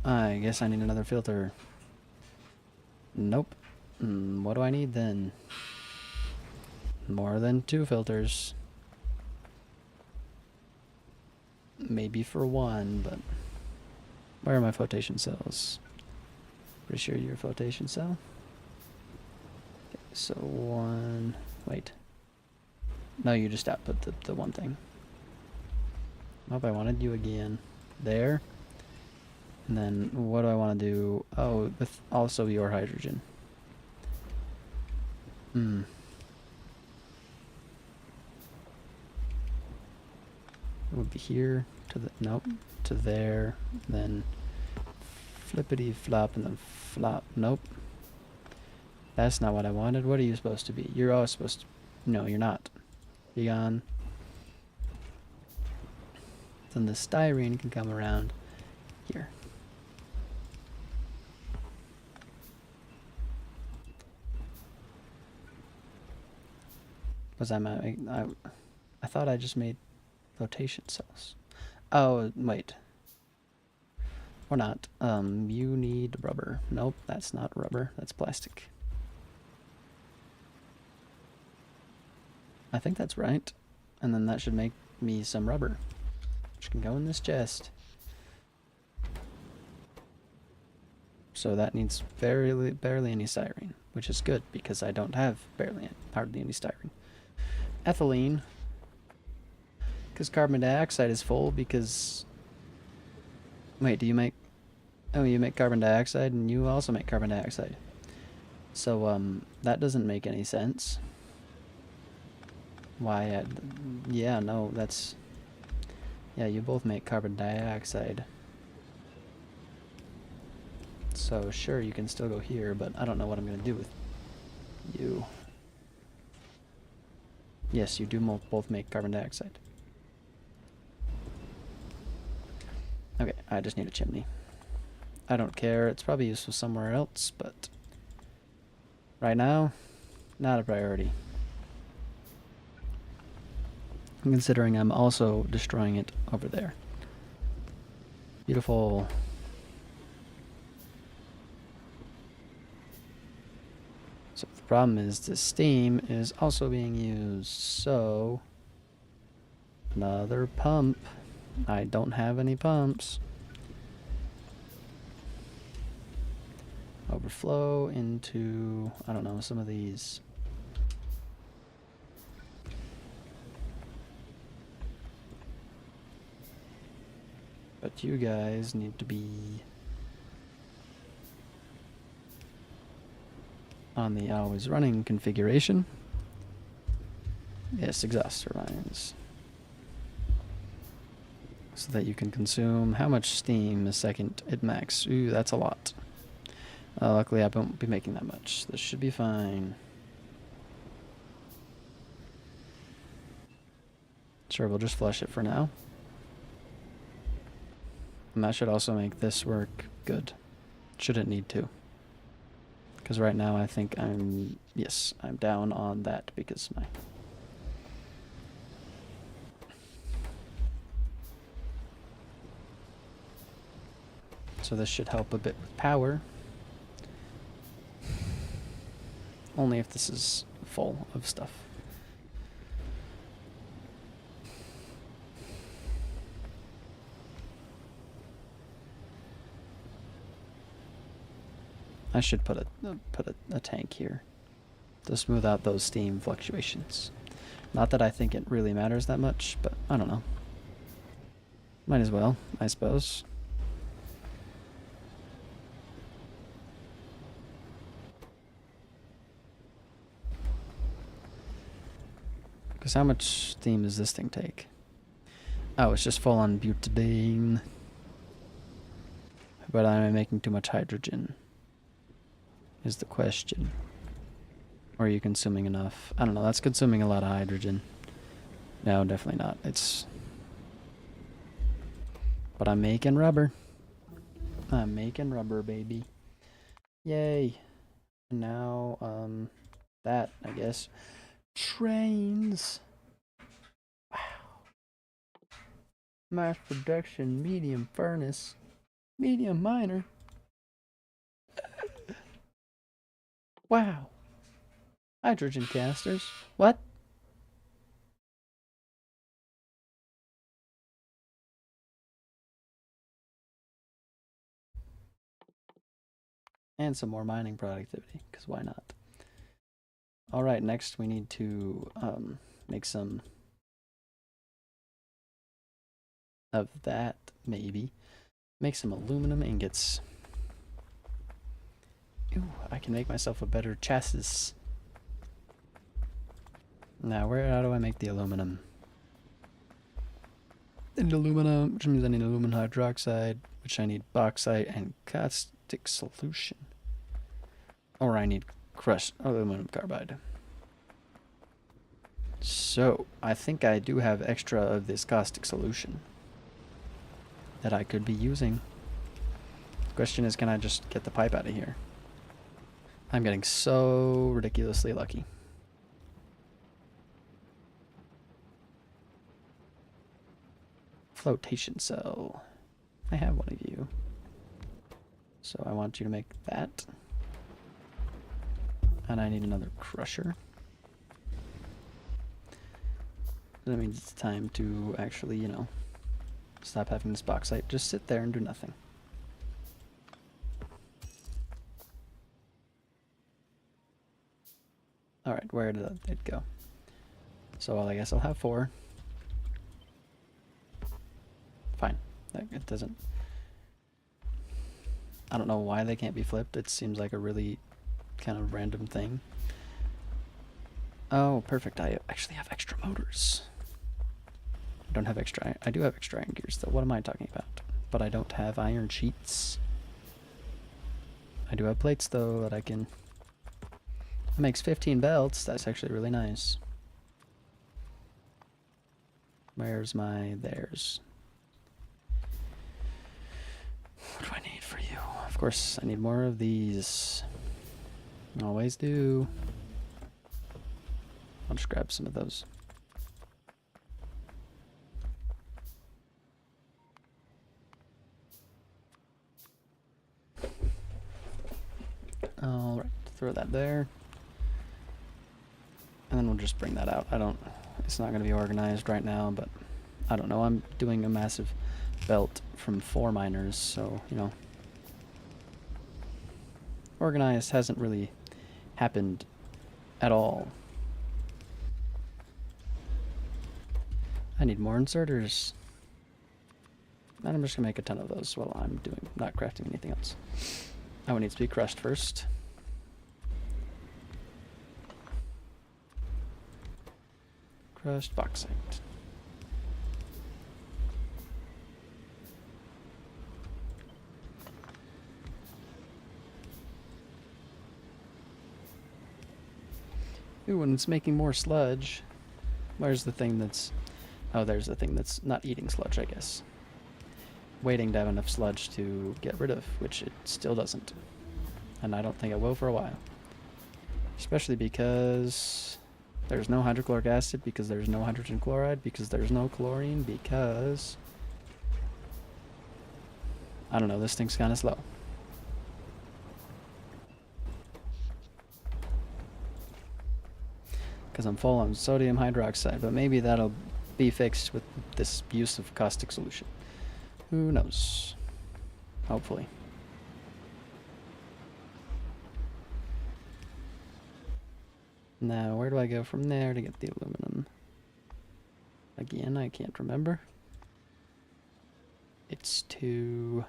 I guess I need another filter. Nope. What do I need then? More than 2 filters. Maybe for 1, but... Where are my flotation cells? Pretty sure you're a flotation cell. Okay, so 1... Wait. No, you just output the one thing. Nope, I wanted you again. There. And then what do I want to do? Oh, with also your hydrogen. It would be here to the... Nope. To there. Then... Flippity flop and then flop. Nope. That's not what I wanted. What are you supposed to be? You're all supposed to... No, you're not. Be gone. Then the styrene can come around here. Was I thought I just made flotation cells. Oh, wait. Or not. You need rubber. Nope, that's not rubber. That's plastic. I think that's right. And then that should make me some rubber, which can go in this chest. So that needs barely any styrene, which is good because I don't have hardly any styrene. Ethylene, because carbon dioxide is full because... Wait, do you make... Oh, you make carbon dioxide and you also make carbon dioxide. So, that doesn't make any sense. Why, yeah, no, that's... Yeah, you both make carbon dioxide. So, sure, you can still go here, but I don't know what I'm going to do with you. Yes, you do both make carbon dioxide. Okay, I just need a chimney. I don't care, it's probably useful somewhere else, but... Right now, not a priority. Considering I'm also destroying it over there. Beautiful. So the problem is the steam is also being used, so... Another pump. I don't have any pumps. Overflow into, I don't know, some of these. But you guys need to be on the always running configuration. Yes, exhaust turbines. So that you can consume how much steam a second at max. Ooh, that's a lot. Luckily I won't be making that much. This should be fine. Sure, we'll just flush it for now. And that should also make this work good. Shouldn't need to. Because right now I think I'm down on that because my... So this should help a bit with power. Only if this is full of stuff. I should put a tank here to smooth out those steam fluctuations. Not that I think it really matters that much, but I don't know. Might as well, I suppose. Because how much steam does this thing take? Oh, it's just full on butadiene. But I'm making too much hydrogen. Is the question. Or are you consuming enough? I don't know, that's consuming a lot of hydrogen. No, definitely not. But I'm making rubber. I'm making rubber, baby. Yay. And now, that, I guess. Trains. Wow. Mass production, medium furnace, medium miner. Wow. Hydrogen canisters. What? And some more mining productivity, because why not? Alright, next we need to make some of that, maybe. Make some aluminum ingots. Ooh, I can make myself a better chassis. Now, how do I make the aluminum? I need aluminum, which means I need aluminum hydroxide, which I need bauxite and caustic solution. Or I need crushed aluminum carbide. So, I think I do have extra of this caustic solution that I could be using. The question is, can I just get the pipe out of here? I'm getting so ridiculously lucky. Flotation cell. I have one of you. So I want you to make that. And I need another crusher. That means it's time to actually, you know, stop having this bauxite. Just sit there and do nothing. Alright, where did it go? So I guess I'll have 4. Fine. It doesn't... I don't know why they can't be flipped. It seems like a really kind of random thing. Oh, perfect. I actually have extra motors. I don't have extra... I do have extra iron gears, though. What am I talking about? But I don't have iron sheets. I do have plates, though, that I can... It makes 15 belts. That's actually really nice. Where's my... There's... What do I need for you? Of course, I need more of these. Always do. I'll just grab some of those. Alright, throw that there. And then we'll just bring that out. It's not going to be organized right now, but I don't know. I'm doing a massive belt from 4 miners, so, you know. Organized hasn't really happened at all. I need more inserters. And I'm just going to make a ton of those while I'm not crafting anything else. Oh, it needs to be crushed first. Crushed bauxite. Ooh, and it's making more sludge. Where's the thing that's... Oh, there's the thing that's not eating sludge, I guess. Waiting to have enough sludge to get rid of, which it still doesn't. And I don't think it will for a while. Especially because there's no hydrochloric acid, because there's no hydrogen chloride, because there's no chlorine, because... I don't know, this thing's kind of slow. Because I'm full on sodium hydroxide, but maybe that'll be fixed with this use of caustic solution. Who knows? Hopefully. Now, where do I go from there to get the aluminum? Again, I can't remember. It's to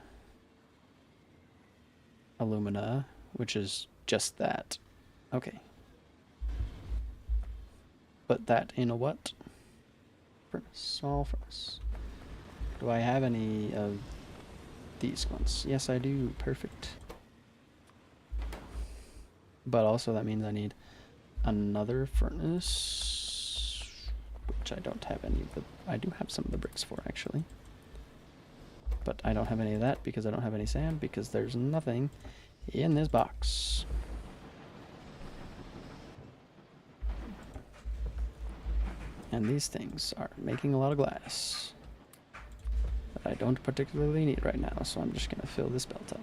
alumina, which is just that. Okay. Put that in a what? Furnace. Small furnace. Do I have any of these ones? Yes, I do. Perfect. But also that means I need another furnace, which I don't have any of the... I do have some of the bricks for, actually. But I don't have any of that because I don't have any sand, because there's nothing in this box. And these things are making a lot of glass that I don't particularly need right now, so I'm just going to fill this belt up.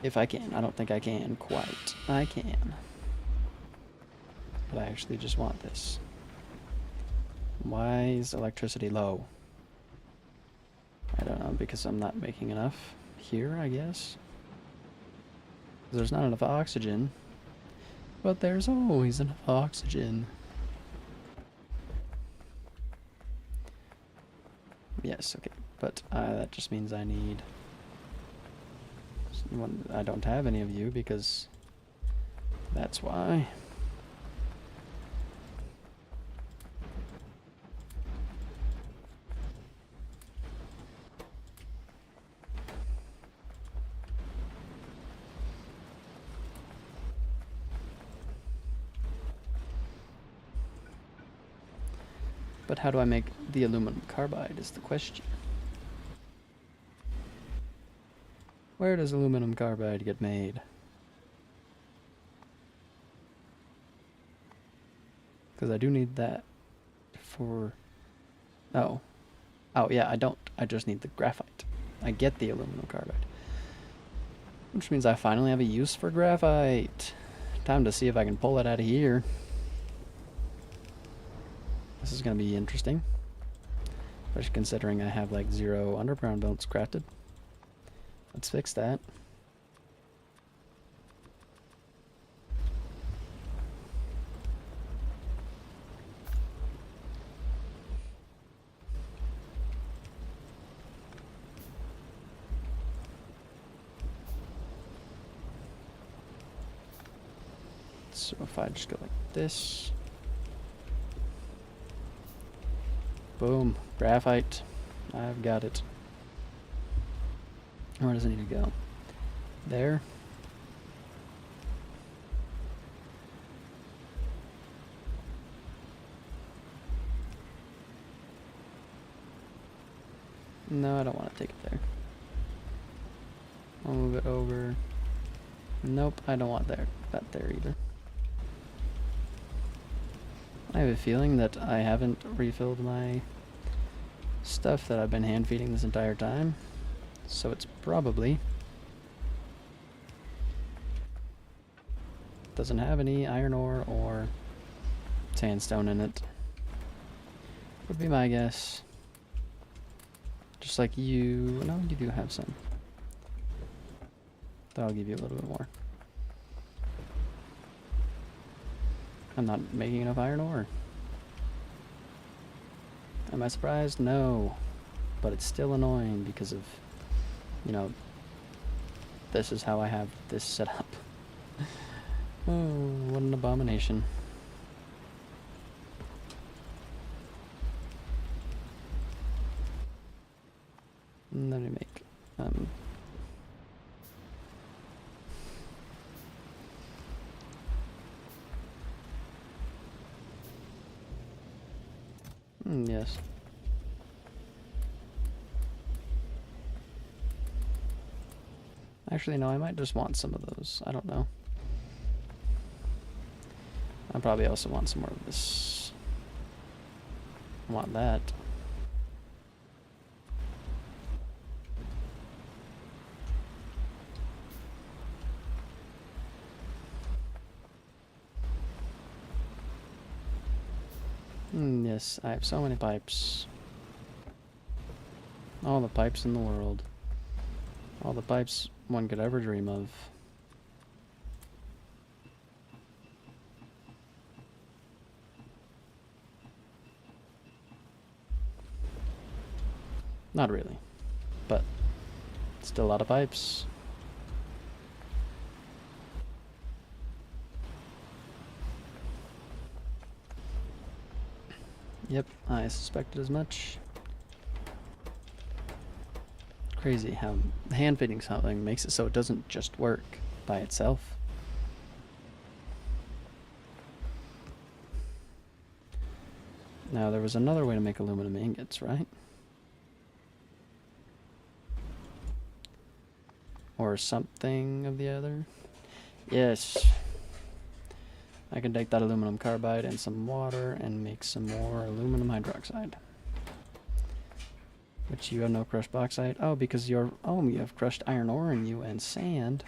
If I can. I don't think I can quite. I can. But I actually just want this. Why is electricity low? I don't know, because I'm not making enough here, I guess. There's not enough oxygen. But there's always enough oxygen. Yes, okay. But that just means I need... I don't have any of you because that's why. But how do I make the aluminum carbide is the question. Where does aluminum carbide get made? Because I do need that for... Oh. Oh, yeah, I don't. I just need the graphite. I get the aluminum carbide. Which means I finally have a use for graphite. Time to see if I can pull it out of here. This is going to be interesting. Especially considering I have like 0 underground belts crafted. Let's fix that. So if I just go like this. Boom. Graphite. I've got it. Where does it need to go? There. No, I don't want to take it there. I'll move it over. Nope, I don't want that there either. I have a feeling that I haven't refilled my stuff that I've been hand feeding this entire time. So it's probably doesn't have any iron ore or sandstone in it. Would be my guess. Just like you... No, you do have some. But I'll give you a little bit more. I'm not making enough iron ore. Am I surprised? No. But it's still annoying because of, you know, this is how I have this set up. Oh, what an abomination. Let me make, yes. Actually, no, I might just want some of those. I don't know. I probably also want some more of this. I want that. Yes, I have so many pipes. All the pipes in the world. All the pipes one could ever dream of. Not really, but still a lot of pipes. Yep, I suspected as much. Crazy how hand fitting something makes it so it doesn't just work by itself. Now there was another way to make aluminum ingots, right? Or something of the other. Yes. I can take that aluminum carbide and some water and make some more aluminum hydroxide. Which you have no crushed bauxite. Oh, because you're... Oh, you have crushed iron ore in you and sand.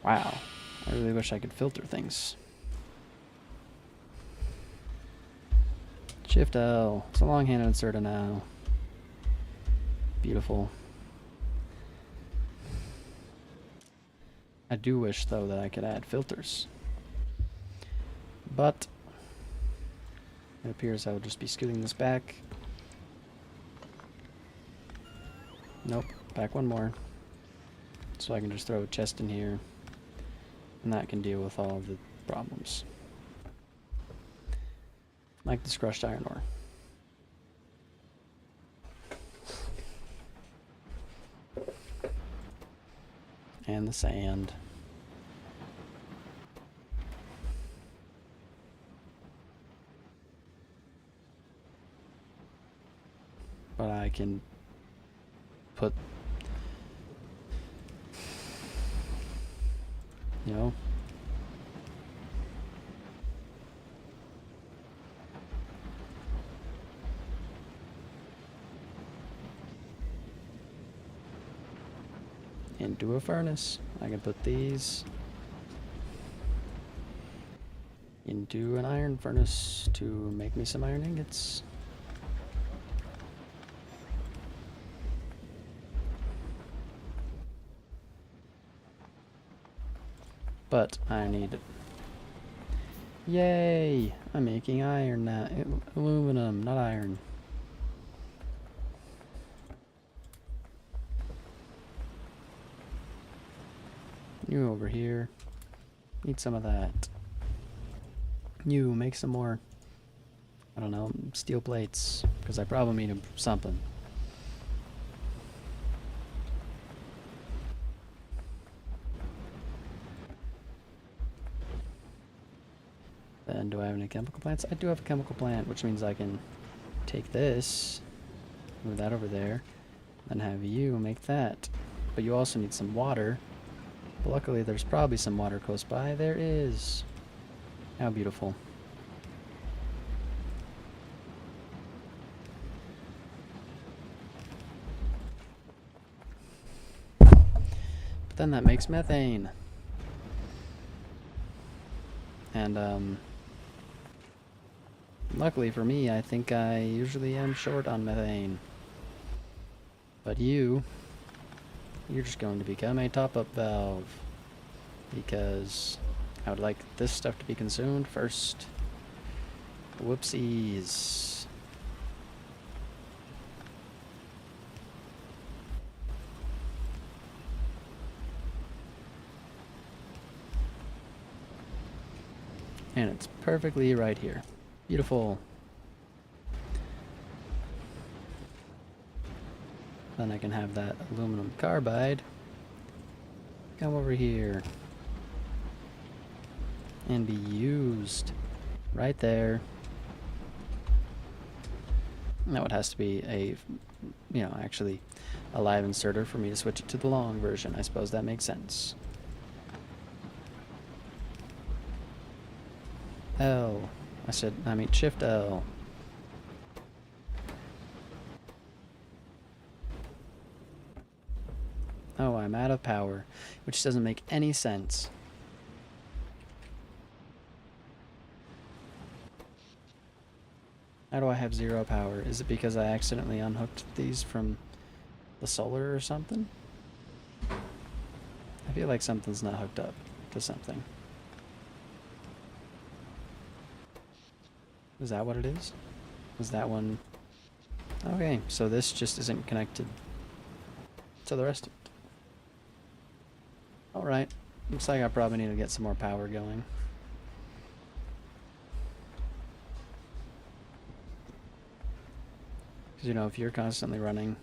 Wow. I really wish I could filter things. Shift L. It's a long-handed inserter now. Beautiful. I do wish, though, that I could add filters. But it appears I will just be scooting this back. Nope, back one more. So I can just throw a chest in here, and that can deal with all of the problems. Like this crushed iron ore. And the sand. But I can put, you know, into a furnace. I can put these into an iron furnace to make me some iron ingots. But I need it. Yay! I'm making iron now. Aluminum, not iron. You over here. Need some of that. You make some more, I don't know, steel plates. Because I probably need something. Then do I have any chemical plants? I do have a chemical plant, which means I can take this, move that over there, then have you make that. But you also need some water. But luckily there's probably some water close by. There is. How beautiful. But then that makes methane. And luckily for me, I think I usually am short on methane. But you're just going to become a top-up valve. Because I would like this stuff to be consumed first. Whoopsies. And it's perfectly right here. Beautiful. Then I can have that aluminum carbide come over here and be used right there. Now it has to be a, actually a live inserter for me to switch it to the long version. I suppose that makes sense. L. I mean Shift L. Oh, I'm out of power, which doesn't make any sense. How do I have 0 power? Is it because I accidentally unhooked these from the solar or something? I feel like something's not hooked up to something. Is that what it is? Is that one? Okay, so this just isn't connected to the rest of it. Alright, looks like I probably need to get some more power going. Because, if you're constantly running...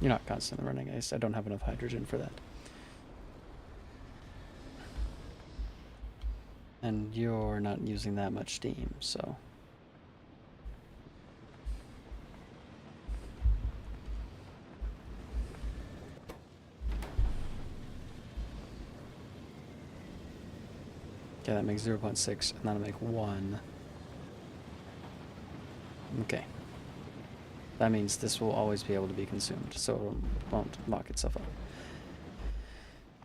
You're not constantly running, I don't have enough hydrogen for that. And you're not using that much steam, so... Okay, that makes 0.6, and that'll make 1. Okay. That means this will always be able to be consumed, so it won't lock itself up.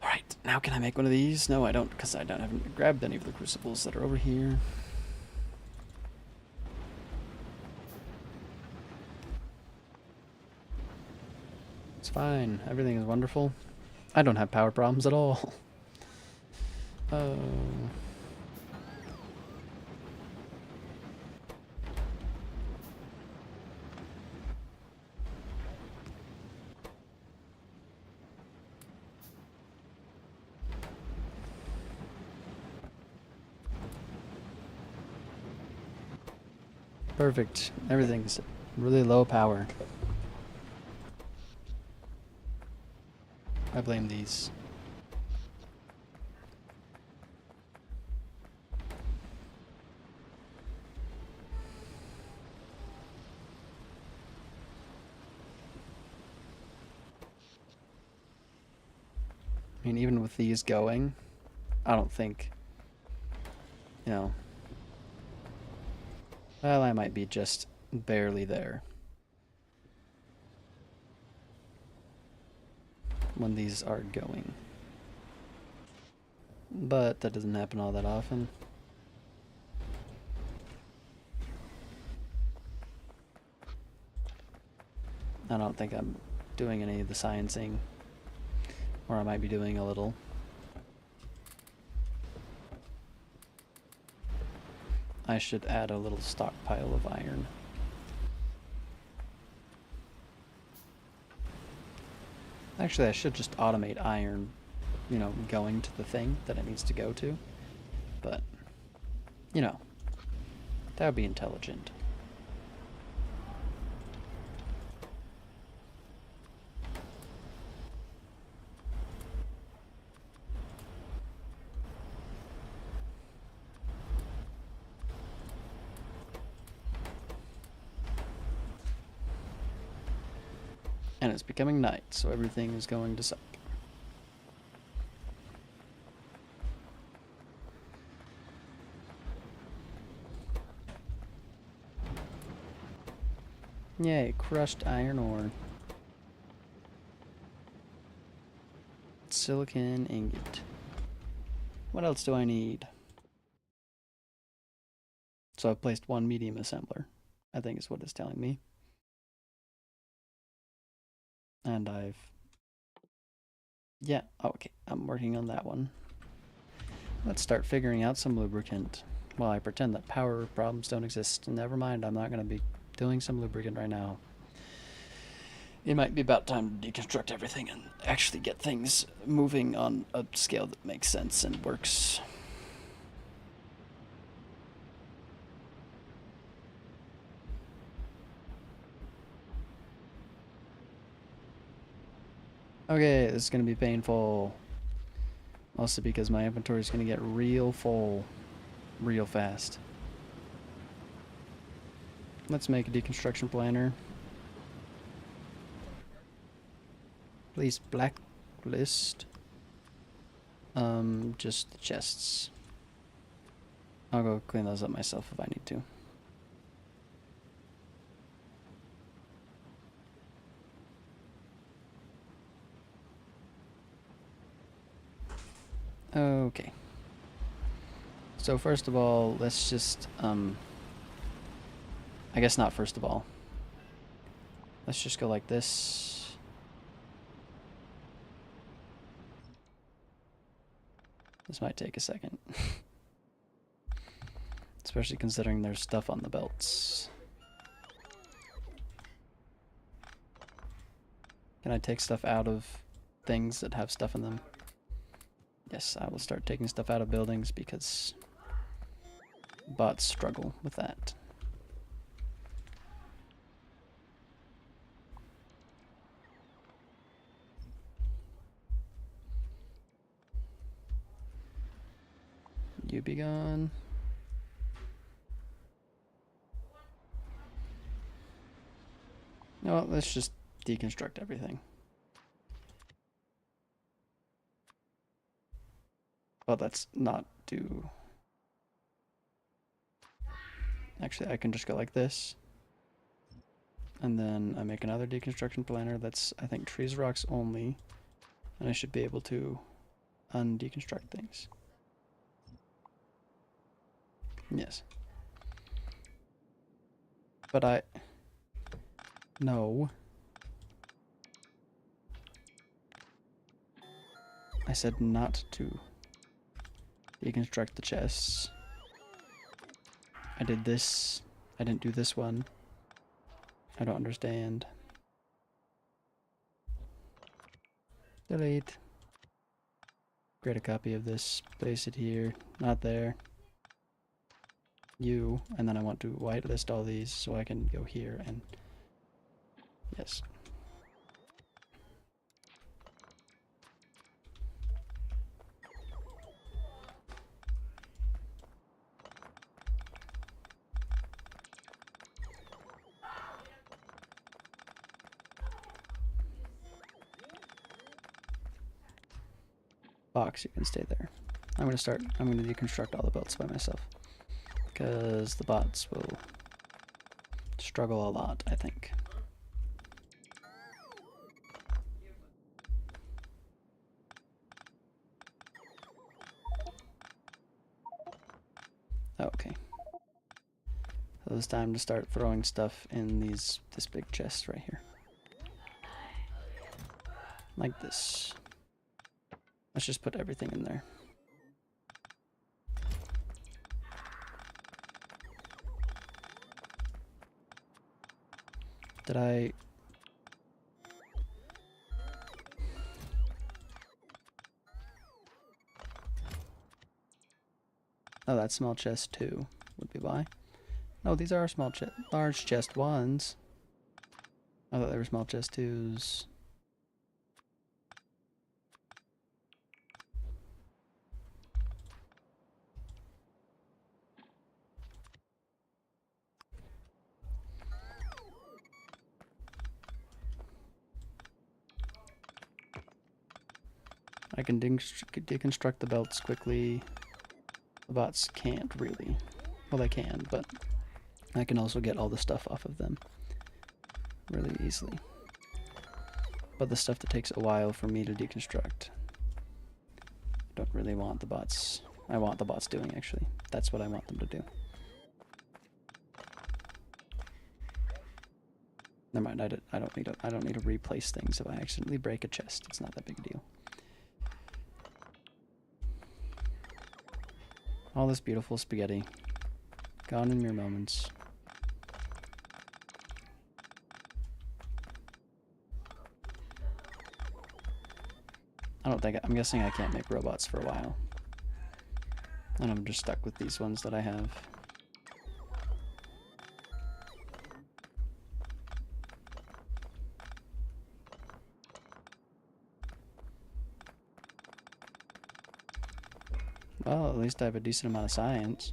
Alright, now can I make one of these? No, I don't, because I haven't grabbed any of the crucibles that are over here. It's fine. Everything is wonderful. I don't have power problems at all. Oh... Perfect. Everything's really low power. I blame these. mean, even with these going, I don't think, you know, well, I might be just barely there when these are going. But that doesn't happen all that often. I don't think I'm doing any of the sciencing, or I might be doing a little. I should add a little stockpile of iron. Actually, I should just automate iron, you know, going to the thing that it needs to go to. But, you know, that would be intelligent. And it's becoming night, so everything is going to suck. Yay, crushed iron ore. Silicon ingot. What else do I need? So I've placed one medium assembler, I think is what it's telling me. And yeah, okay, I'm working on that one. Let's start figuring out some lubricant. Well, I pretend that power problems don't exist. Never mind, I'm not going to be doing some lubricant right now. It might be about time to deconstruct everything and actually get things moving on a scale that makes sense and works. Okay, this is going to be painful. Mostly because my inventory is going to get real full real fast. Let's make a deconstruction planner. Please blacklist. Just the chests. I'll go clean those up myself if I need to. Okay. So first of all, let's just, I guess not first of all. Let's just go like this. This might take a second. Especially considering there's stuff on the belts. Can I take stuff out of things that have stuff in them? Yes, I will start taking stuff out of buildings because bots struggle with that. You be gone. No, let's just deconstruct everything. Well, let's not do... Actually, I can just go like this. And then I make another deconstruction planner that's, I think, trees, rocks only. And I should be able to undeconstruct things. Yes. But no. I said not to deconstruct the chests. I did this. I didn't do this one. I don't understand. Delete. Create a copy of this. Place it here. Not there. You. And then I want to whitelist all these so I can go here and... Yes. box, you can stay there. I'm going to deconstruct all the belts by myself. Because the bots will struggle a lot, I think. Okay. So it's time to start throwing stuff in this big chest right here. Like this. Let's just put everything in there. Did I... Oh, that's small chest 2 would be why. No, these are small large chest 1s. I thought they were small chest 2s. I can deconstruct the belts quickly. The bots can't really. Well, they can, but I can also get all the stuff off of them really easily. But the stuff that takes a while for me to deconstruct, I don't really want the bots. I want the bots doing, actually. That's what I want them to do. Never mind, I don't need to replace things if I accidentally break a chest. It's not that big a deal. All this beautiful spaghetti. Gone in mere moments. I'm guessing I can't make robots for a while. And I'm just stuck with these ones that I have. Well, at least I have a decent amount of science.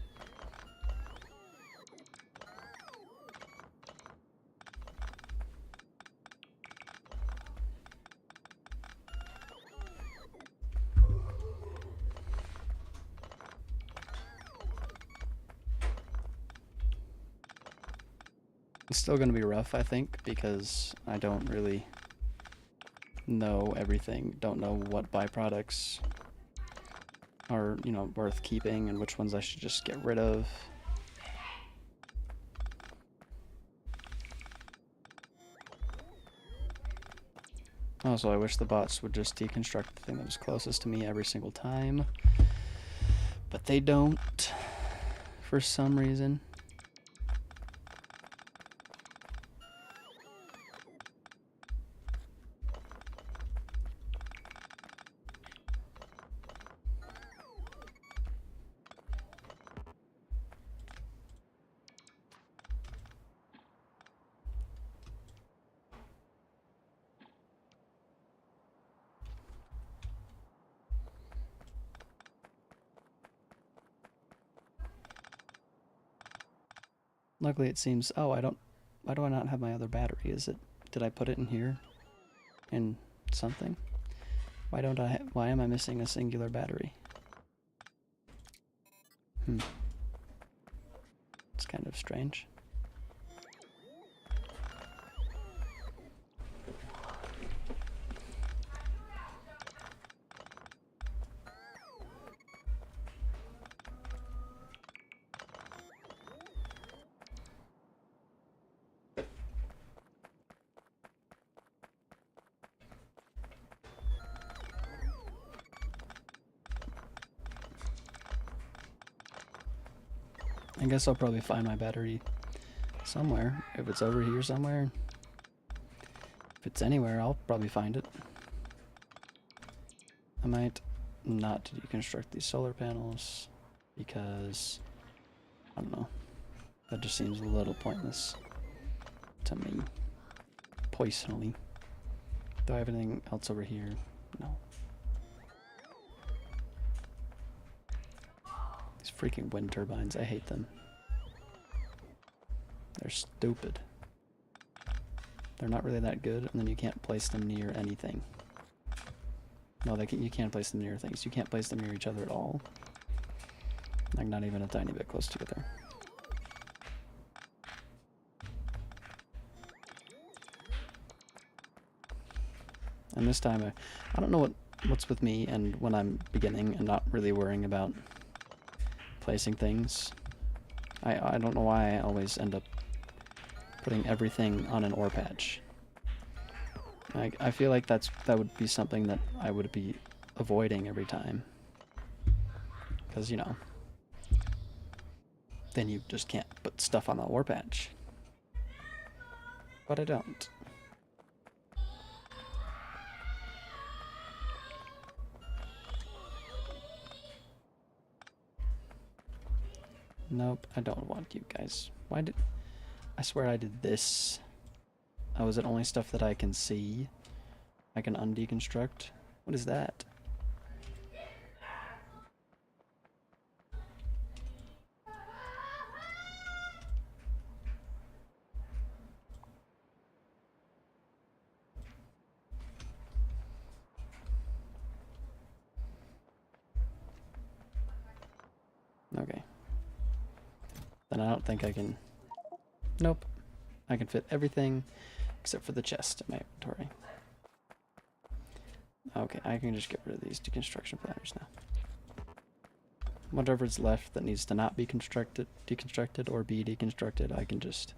It's still going to be rough, I think, because I don't really know everything. Don't know what byproducts are, you know, worth keeping and which ones I should just get rid of. Also, I wish the bots would just deconstruct the thing that was closest to me every single time. But they don't, for some reason. Luckily it seems, oh, why do I not have my other battery? Did I put it in here? In something? Why am I missing a singular battery? It's kind of strange. I guess I'll probably find my battery somewhere. If it's over here somewhere. If it's anywhere, I'll probably find it. I might not deconstruct these solar panels because, I don't know, that just seems a little pointless to me, personally. Do I have anything else over here? No. These freaking wind turbines, I hate them. They're stupid. They're not really that good, and then you can't place them near anything. No, you can't place them near things. You can't place them near each other at all. Like, not even a tiny bit close together. And this time, I don't know what's with me and when I'm beginning and not really worrying about placing things. I don't know why I always end up putting everything on an ore patch. I feel like that would be something that I would be avoiding every time. Because, you know, then you just can't put stuff on the ore patch. But I don't. Nope, I don't want you guys. Why did... I swear I did this. Oh, is it only stuff that I can see? I can undeconstruct? What is that? Okay. Then I don't think I can... Nope. I can fit everything except for the chest in my inventory. Okay, I can just get rid of these deconstruction planners now. Whatever's left that needs to not be deconstructed or be deconstructed, I can just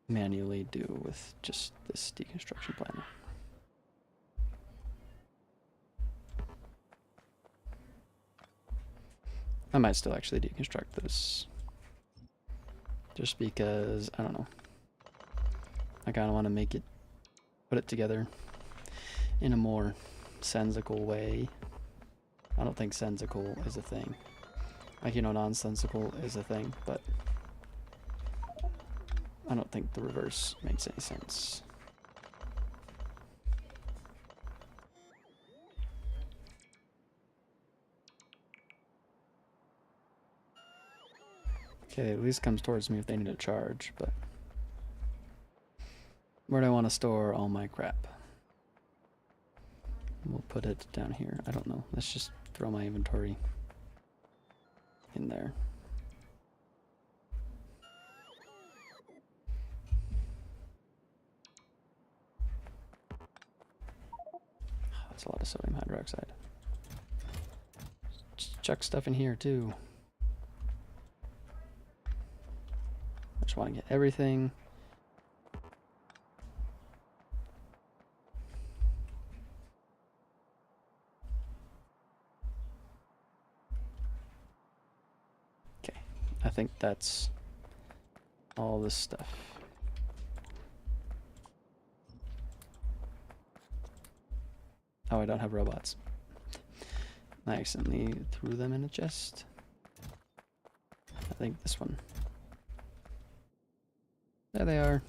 manually do with just this deconstruction planner. I might still actually deconstruct this. Just because, I don't know. I kind of want to put it together in a more sensical way. I don't think sensical is a thing. Like, you know, nonsensical is a thing, but I don't think the reverse makes any sense. Okay, at least comes towards me if they need a charge, but where do I want to store all my crap? We'll put it down here. I don't know. Let's just throw my inventory in there. That's a lot of sodium hydroxide. Just chuck stuff in here too. I just want to get everything. Okay, I think that's all this stuff. Oh, I don't have robots. I accidentally threw them in a chest. I think this one. There they are.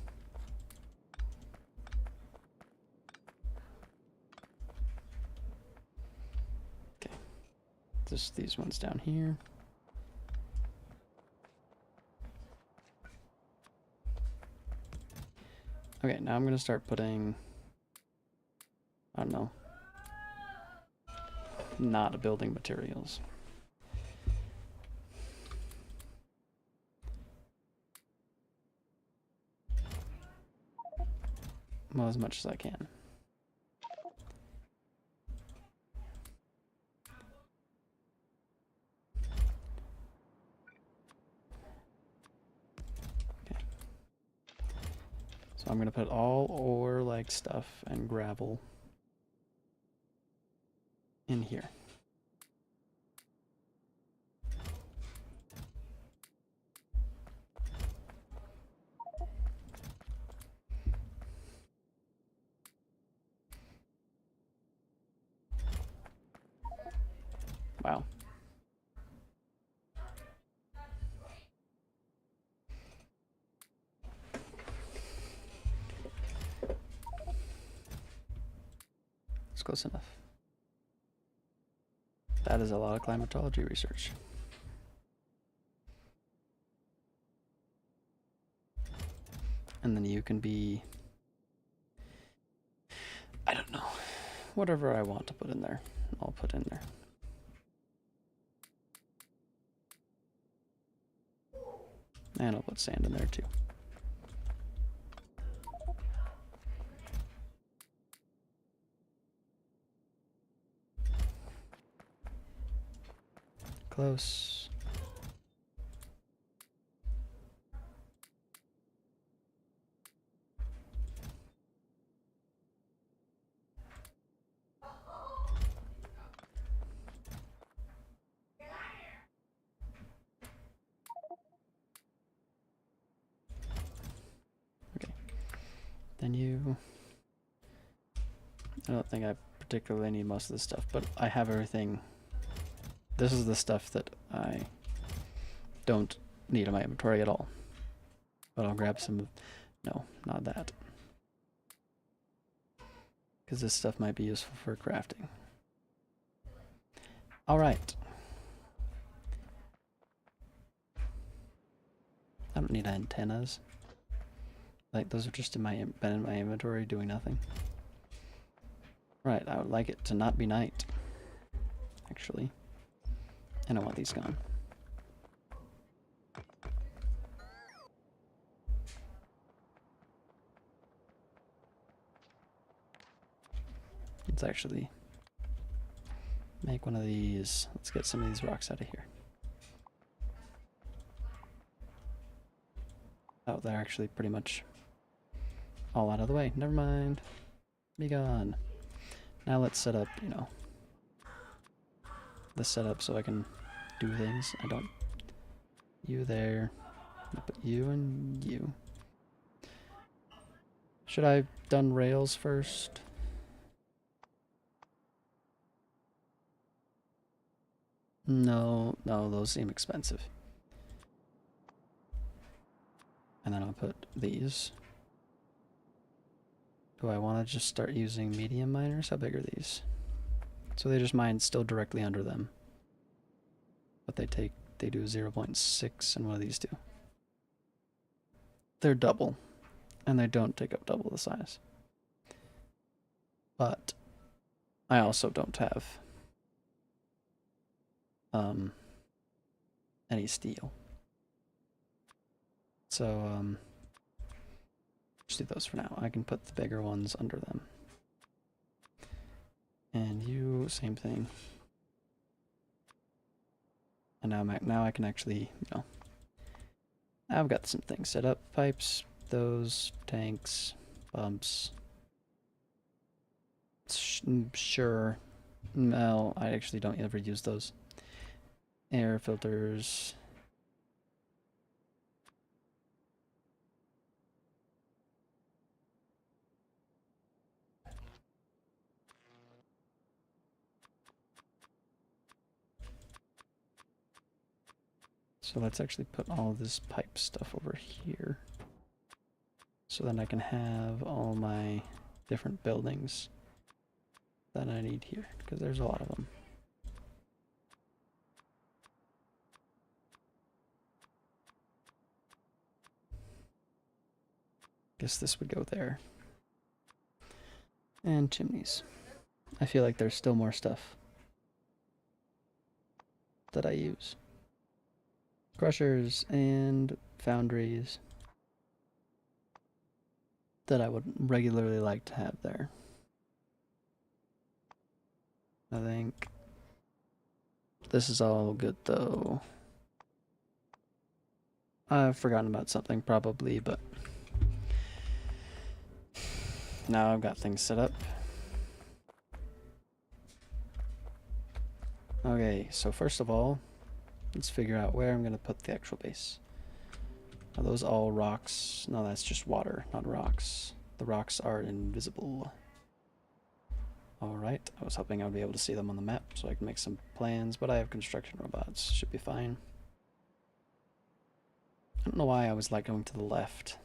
Okay. Just these ones down here. Okay, now I'm gonna start putting, I don't know, not building materials. Well, as much as I can. Okay. So I'm gonna put all ore-like stuff and gravel in here. Wow. It's close enough. That is a lot of climatology research. And then you can be, I don't know, whatever I want to put in there, I'll put in there. And I'll put sand in there too. Close. Okay. Then you... I don't think I particularly need most of this stuff, but I have everything. This is the stuff that I don't need in my inventory at all. But I'll grab some of... No, not that. Because this stuff might be useful for crafting. Alright. I don't need antennas. Like, those are just been in my inventory doing nothing. Right, I would like it to not be night. Actually. And I want these gone. Let's actually make one of these. Let's get some of these rocks out of here. Oh, they're actually pretty much all out of the way. Never mind. Be gone. Now let's set up, you know, this setup so I can do things. I don't... You there. I'll put you and you. Should I have done rails first? No, those seem expensive. And then I'll put these. Do I want to just start using medium miners? How big are these? So they just mine still directly under them. But they do 0.6, and what do these do? They're double. And they don't take up double the size. But I also don't have any steel. So just do those for now. I can put the bigger ones under them. And you, same thing. And now I can actually, you know, I've got some things set up. Pipes, those, tanks, pumps. Sure. No, I actually don't ever use those. Air filters. So let's actually put all this pipe stuff over here. So then I can have all my different buildings that I need here, because there's a lot of them. Guess this would go there. And chimneys. I feel like there's still more stuff that I use. Crushers and foundries that I would regularly like to have there. I think this is all good though. I've forgotten about something probably, but now I've got things set up. Okay, so first of all, let's figure out where I'm going to put the actual base. Are those all rocks? No, that's just water, not rocks. The rocks are invisible. Alright, I was hoping I would be able to see them on the map so I can make some plans, but I have construction robots. Should be fine. I don't know why I always like going to the left.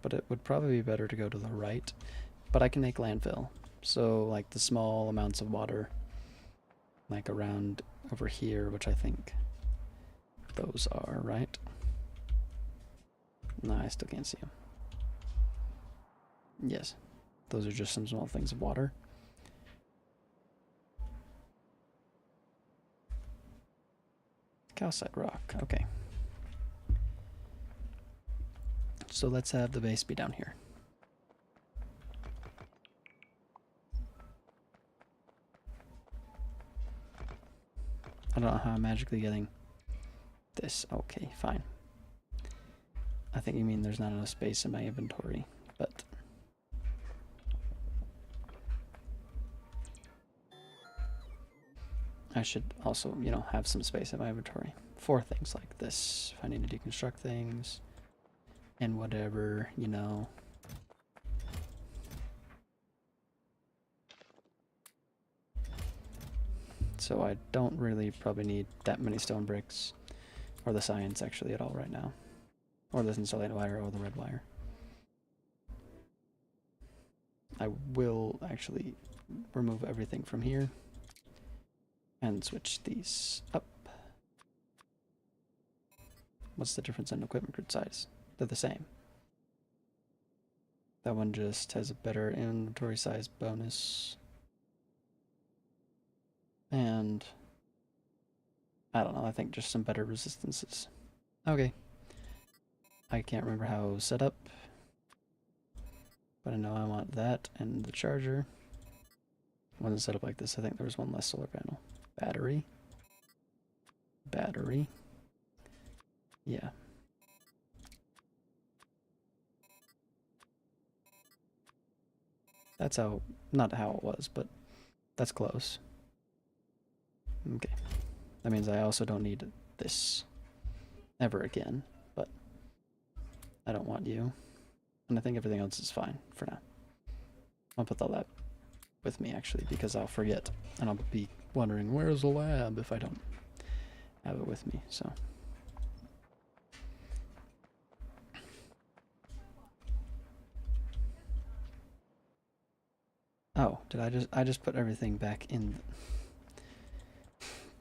But it would probably be better to go to the right. But I can make landfill. So, like the small amounts of water, like around over here, which I think those are, right? No, I still can't see them. Yes, those are just some small things of water. Calcite rock, okay. So let's have the base be down here. I don't know how I'm magically getting this. Okay, fine. I think you mean there's not enough space in my inventory, but I should also, you know, have some space in my inventory for things like this. If I need to deconstruct things and whatever, you know. So I don't really probably need that many stone bricks, or the science actually at all right now. Or this insulated wire or the red wire. I will actually remove everything from here and switch these up. What's the difference in equipment grid size? They're the same. That one just has a better inventory size bonus. And I don't know, I think just some better resistances. Okay. I can't remember how it was set up, but I know I want that and the charger. Wasn't set up like this. I think there was one less solar panel. Battery. Battery. Yeah. That's how, not how it was, but that's close. Okay. That means I also don't need this ever again, but I don't want you. And I think everything else is fine for now. I'll put all that with me actually, because I'll forget and I'll be wondering where's the lab if I don't have it with me. So oh, did I just put everything back in?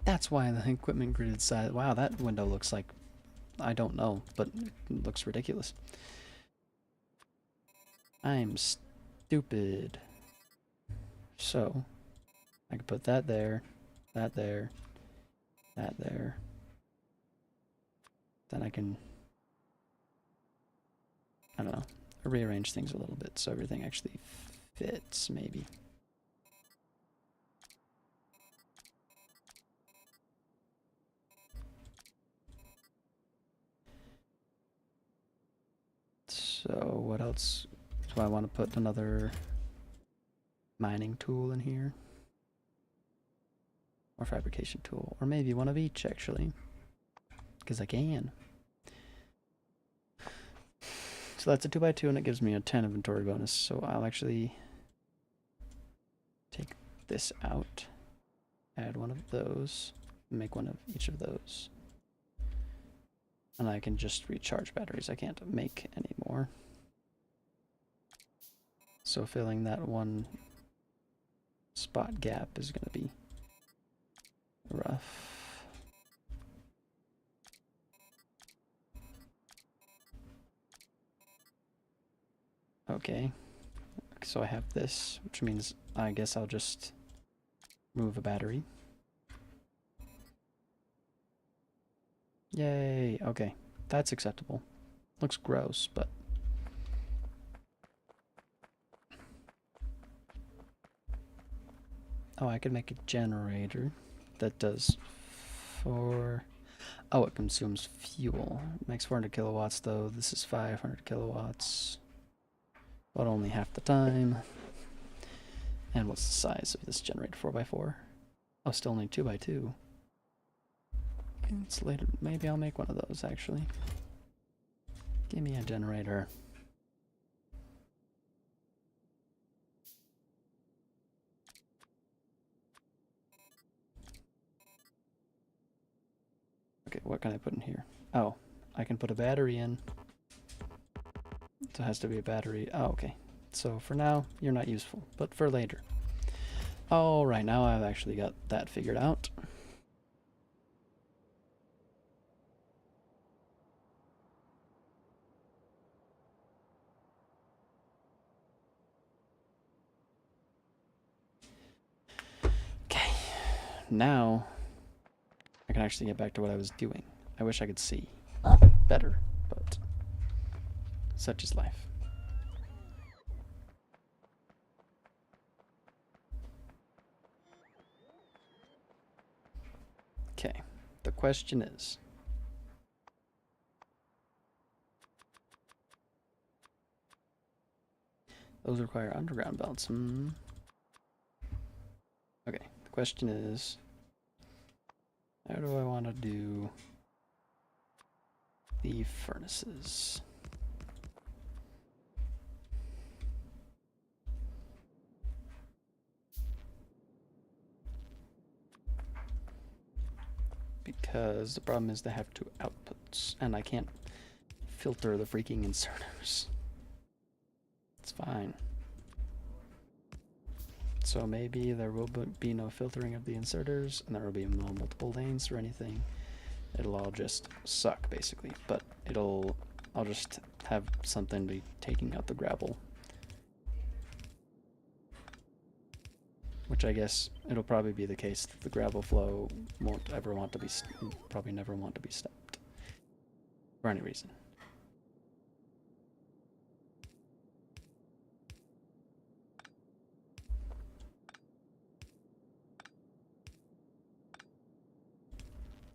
That's why the equipment grid size. Wow, that window looks like, I don't know, but it looks ridiculous. I'm stupid. So I could put that there, that there, that there. Then I can, I don't know, rearrange things a little bit so everything actually fits, maybe. So what else? Do I want to put another mining tool in here? Or fabrication tool? Or maybe one of each, actually. Because I can. So that's a 2x2 and it gives me a 10 inventory bonus. So I'll actually take this out. Add one of those. Make one of each of those. And I can just recharge batteries. I can't make any more. So filling that one spot gap is going to be rough. Okay. So I have this, which means I guess I'll just move a battery. Yay. Okay. That's acceptable. Looks gross, but oh, I could make a generator that does four. Oh, it consumes fuel. It makes 400 kilowatts, though. This is 500 kilowatts. But only half the time. And what's the size of this generator? 4x4? Oh, still only 2x2. It's later. Maybe I'll make one of those, actually. Give me a generator. Okay, what can I put in here? Oh, I can put a battery in. So it has to be a battery. Oh, okay. So for now, you're not useful, but for later. All right, now I've actually got that figured out. now I can actually get back to what I was doing. I wish I could see better, but such is life. Okay, the question is, those require underground belts. Okay, the question is, how do I want to do the furnaces? Because the problem is they have two outputs, and I can't filter the freaking inserters. It's fine. So maybe there will be no filtering of the inserters, and there will be no multiple lanes or anything. It'll all just suck, basically. But I'll just have something be taking out the gravel. Which I guess it'll probably be the case that the gravel flow won't ever want to be, probably never want to be stopped. For any reason.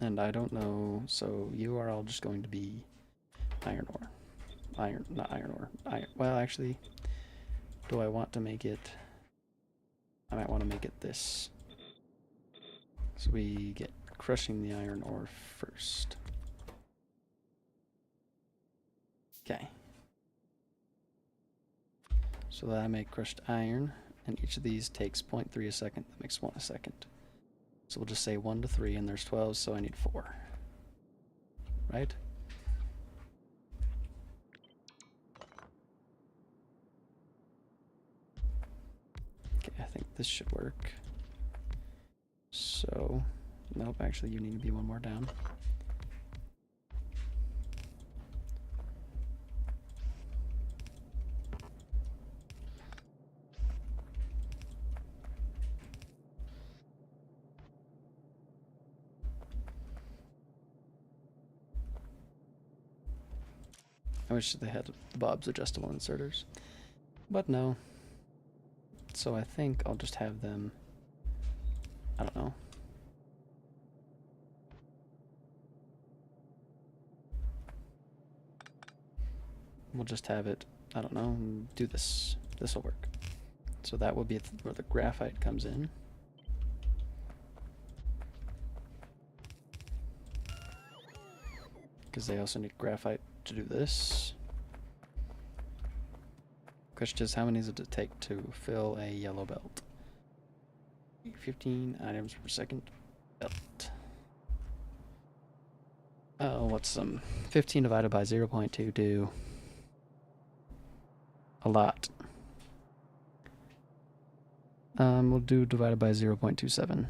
And I don't know, so you are all just going to be iron ore. Not iron ore. Well, actually, do I want to make it... I might want to make it this. So we get crushing the iron ore first. Okay. So that I make crushed iron, and each of these takes 0.3 a second. That makes 1 a second. So we'll just say 1 to 3, and there's 12, so I need 4. Right? Okay, I think this should work. So, nope, actually you need to be one more down. I wish they had Bob's adjustable inserters, but no. So I think I'll just have them, I don't know. We'll just have it, I don't know, do this. This will work. So that will be where the graphite comes in. Because they also need graphite to do this. Question is, how many does it take to fill a yellow belt? 15 items per second belt. Oh, what's 15 divided by 0.2 do? A lot. We'll do divided by 0.27.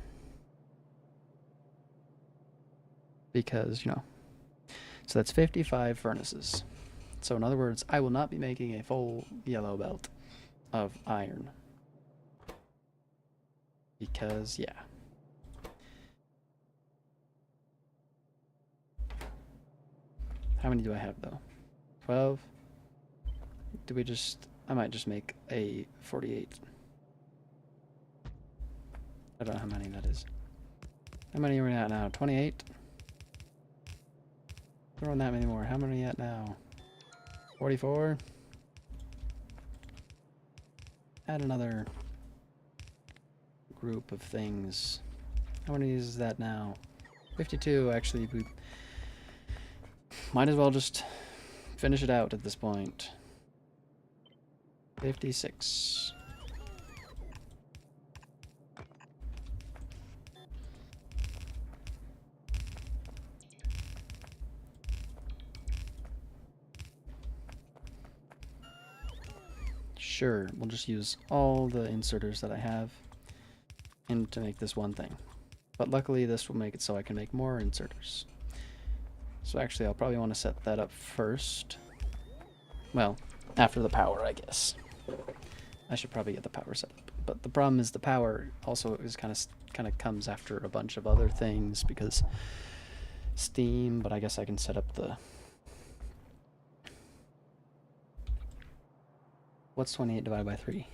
Because, you know. So that's 55 furnaces. So in other words, I will not be making a full yellow belt of iron. Because, yeah. How many do I have, though? 12? Do we just... I might just make a 48. I don't know how many that is. How many are we at now? 28? Throwing that many more. How many at now? 44? Add another group of things. How many is that now? 52, actually. We might as well just finish it out at this point. 56. Sure, we'll just use all the inserters that I have and to make this one thing. But luckily this will make it so I can make more inserters. So actually I'll probably want to set that up first. Well, after the power, I guess. I should probably get the power set up. But the problem is the power also is kind of comes after a bunch of other things because steam, but I guess I can set up the... What's 28 divided by 3?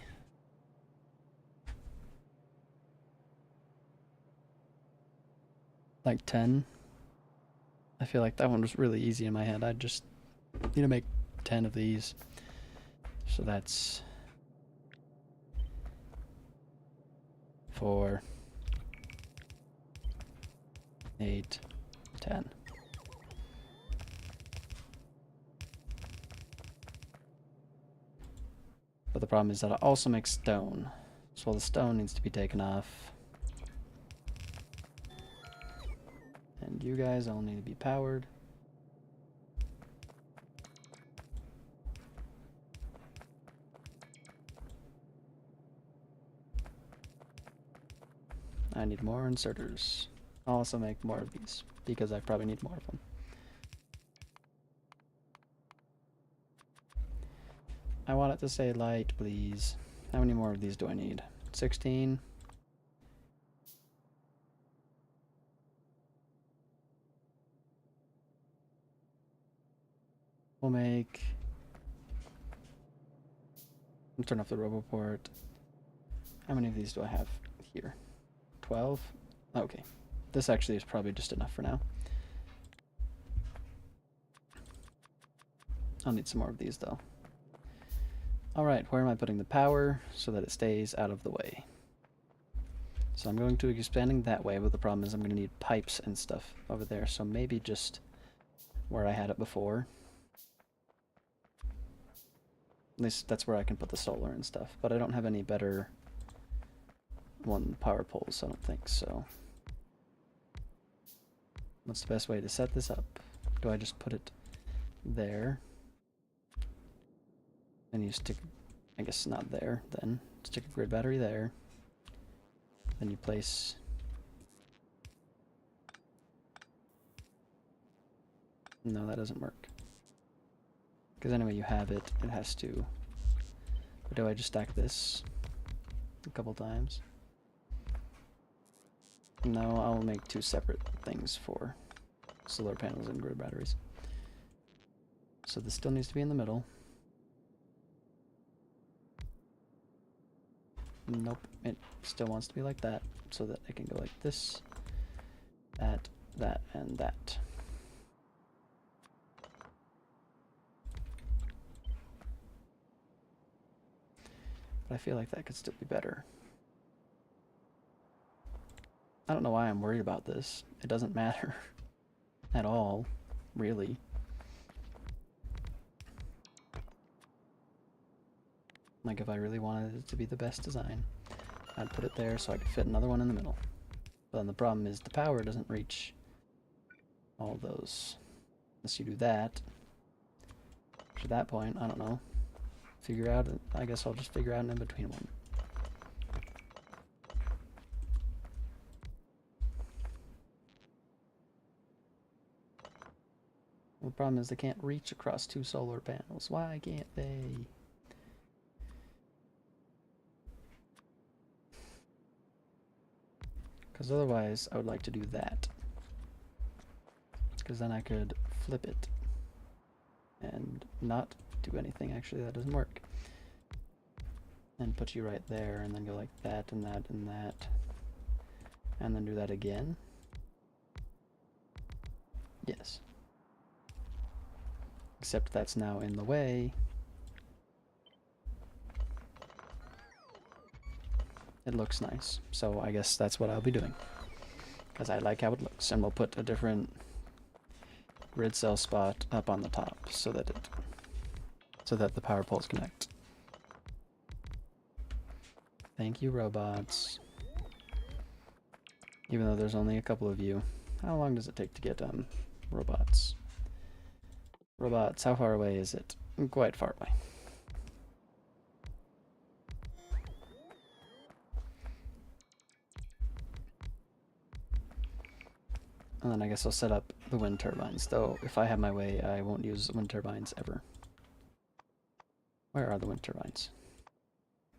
Like 10? I feel like that one was really easy in my head. I just need to make 10 of these. So that's 4, 8, 10. But the problem is that I also make stone. So the stone needs to be taken off. And you guys all need to be powered. I need more inserters. I'll also make more of these, because I probably need more of them. I want it to say light, please. How many more of these do I need? 16? We'll make... I'll turn off the RoboPort. How many of these do I have here? 12? Okay. This actually is probably just enough for now. I'll need some more of these though. Alright, where am I putting the power so that it stays out of the way? So I'm going to be expanding that way, but the problem is I'm going to need pipes and stuff over there, so maybe just where I had it before. At least that's where I can put the solar and stuff, but I don't have any better power poles, I don't think, so. What's the best way to set this up? Do I just put it there? And you stick, I guess not there, then. Stick a grid battery there. Then you place... No, that doesn't work. Because anyway you have it, it has to... But do I just stack this a couple times? No, I'll make 2 separate things for solar panels and grid batteries. So this still needs to be in the middle. Nope, it still wants to be like that, so that it can go like this, that, and that. But I feel like that could still be better. I don't know why I'm worried about this. It doesn't matter at all, really. Like, if I really wanted it to be the best design, I'd put it there so I could fit another one in the middle. But then the problem is the power doesn't reach all those. Unless you do that. Which at that point, I don't know. Figure out, I guess I'll just figure out an in-between one. Well, the problem is they can't reach across 2 solar panels. Why can't they? Because otherwise, I would like to do that. Because then I could flip it. And not do anything. Actually, that doesn't work. And put you right there, and then go like that, and that, and that. And then do that again. Yes. Except that's now in the way. It looks nice, so I guess that's what I'll be doing. Because I like how it looks, and we'll put a different grid cell spot up on the top so that the power poles connect. Thank you, robots. Even though there's only a couple of you. How long does it take to get robots? Robots, how far away is it? Quite far away. And then I guess I'll set up the wind turbines, though if I have my way, I won't use wind turbines ever. Where are the wind turbines?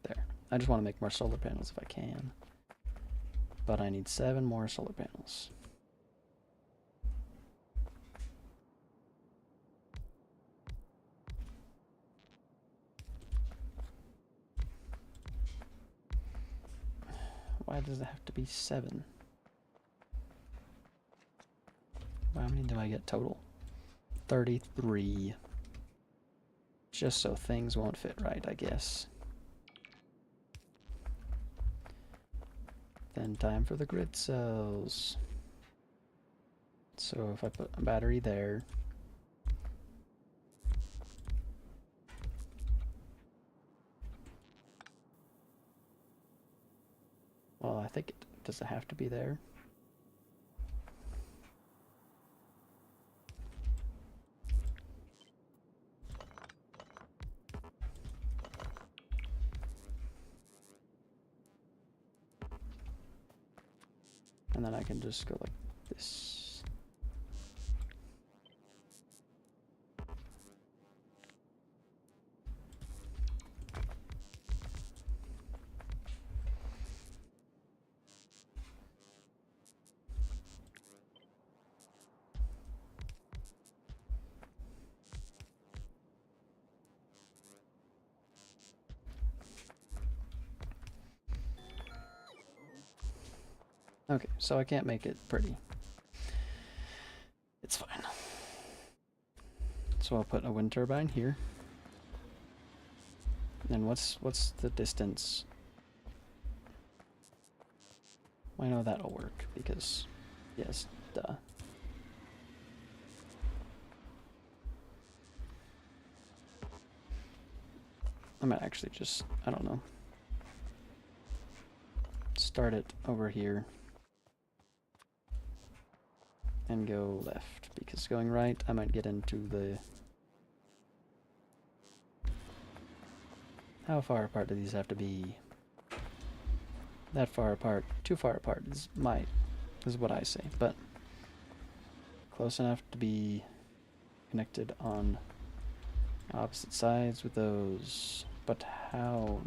There. I just want to make more solar panels if I can. But I need 7 more solar panels. Why does it have to be 7? How many do I get total? 33. Just so things won't fit right, I guess. Then time for the grid cells. So if I put a battery there, well, I think it does it have to be there? And then I can just go like this. Okay, so I can't make it pretty. It's fine. So I'll put a wind turbine here. And what's the distance? I know that'll work because, yes, duh. I might actually just, I don't know, start it over here and go left, because going right I might get into the... How far apart do these have to be? That far apart. Too far apart is what I say, but close enough to be connected on opposite sides with those. But how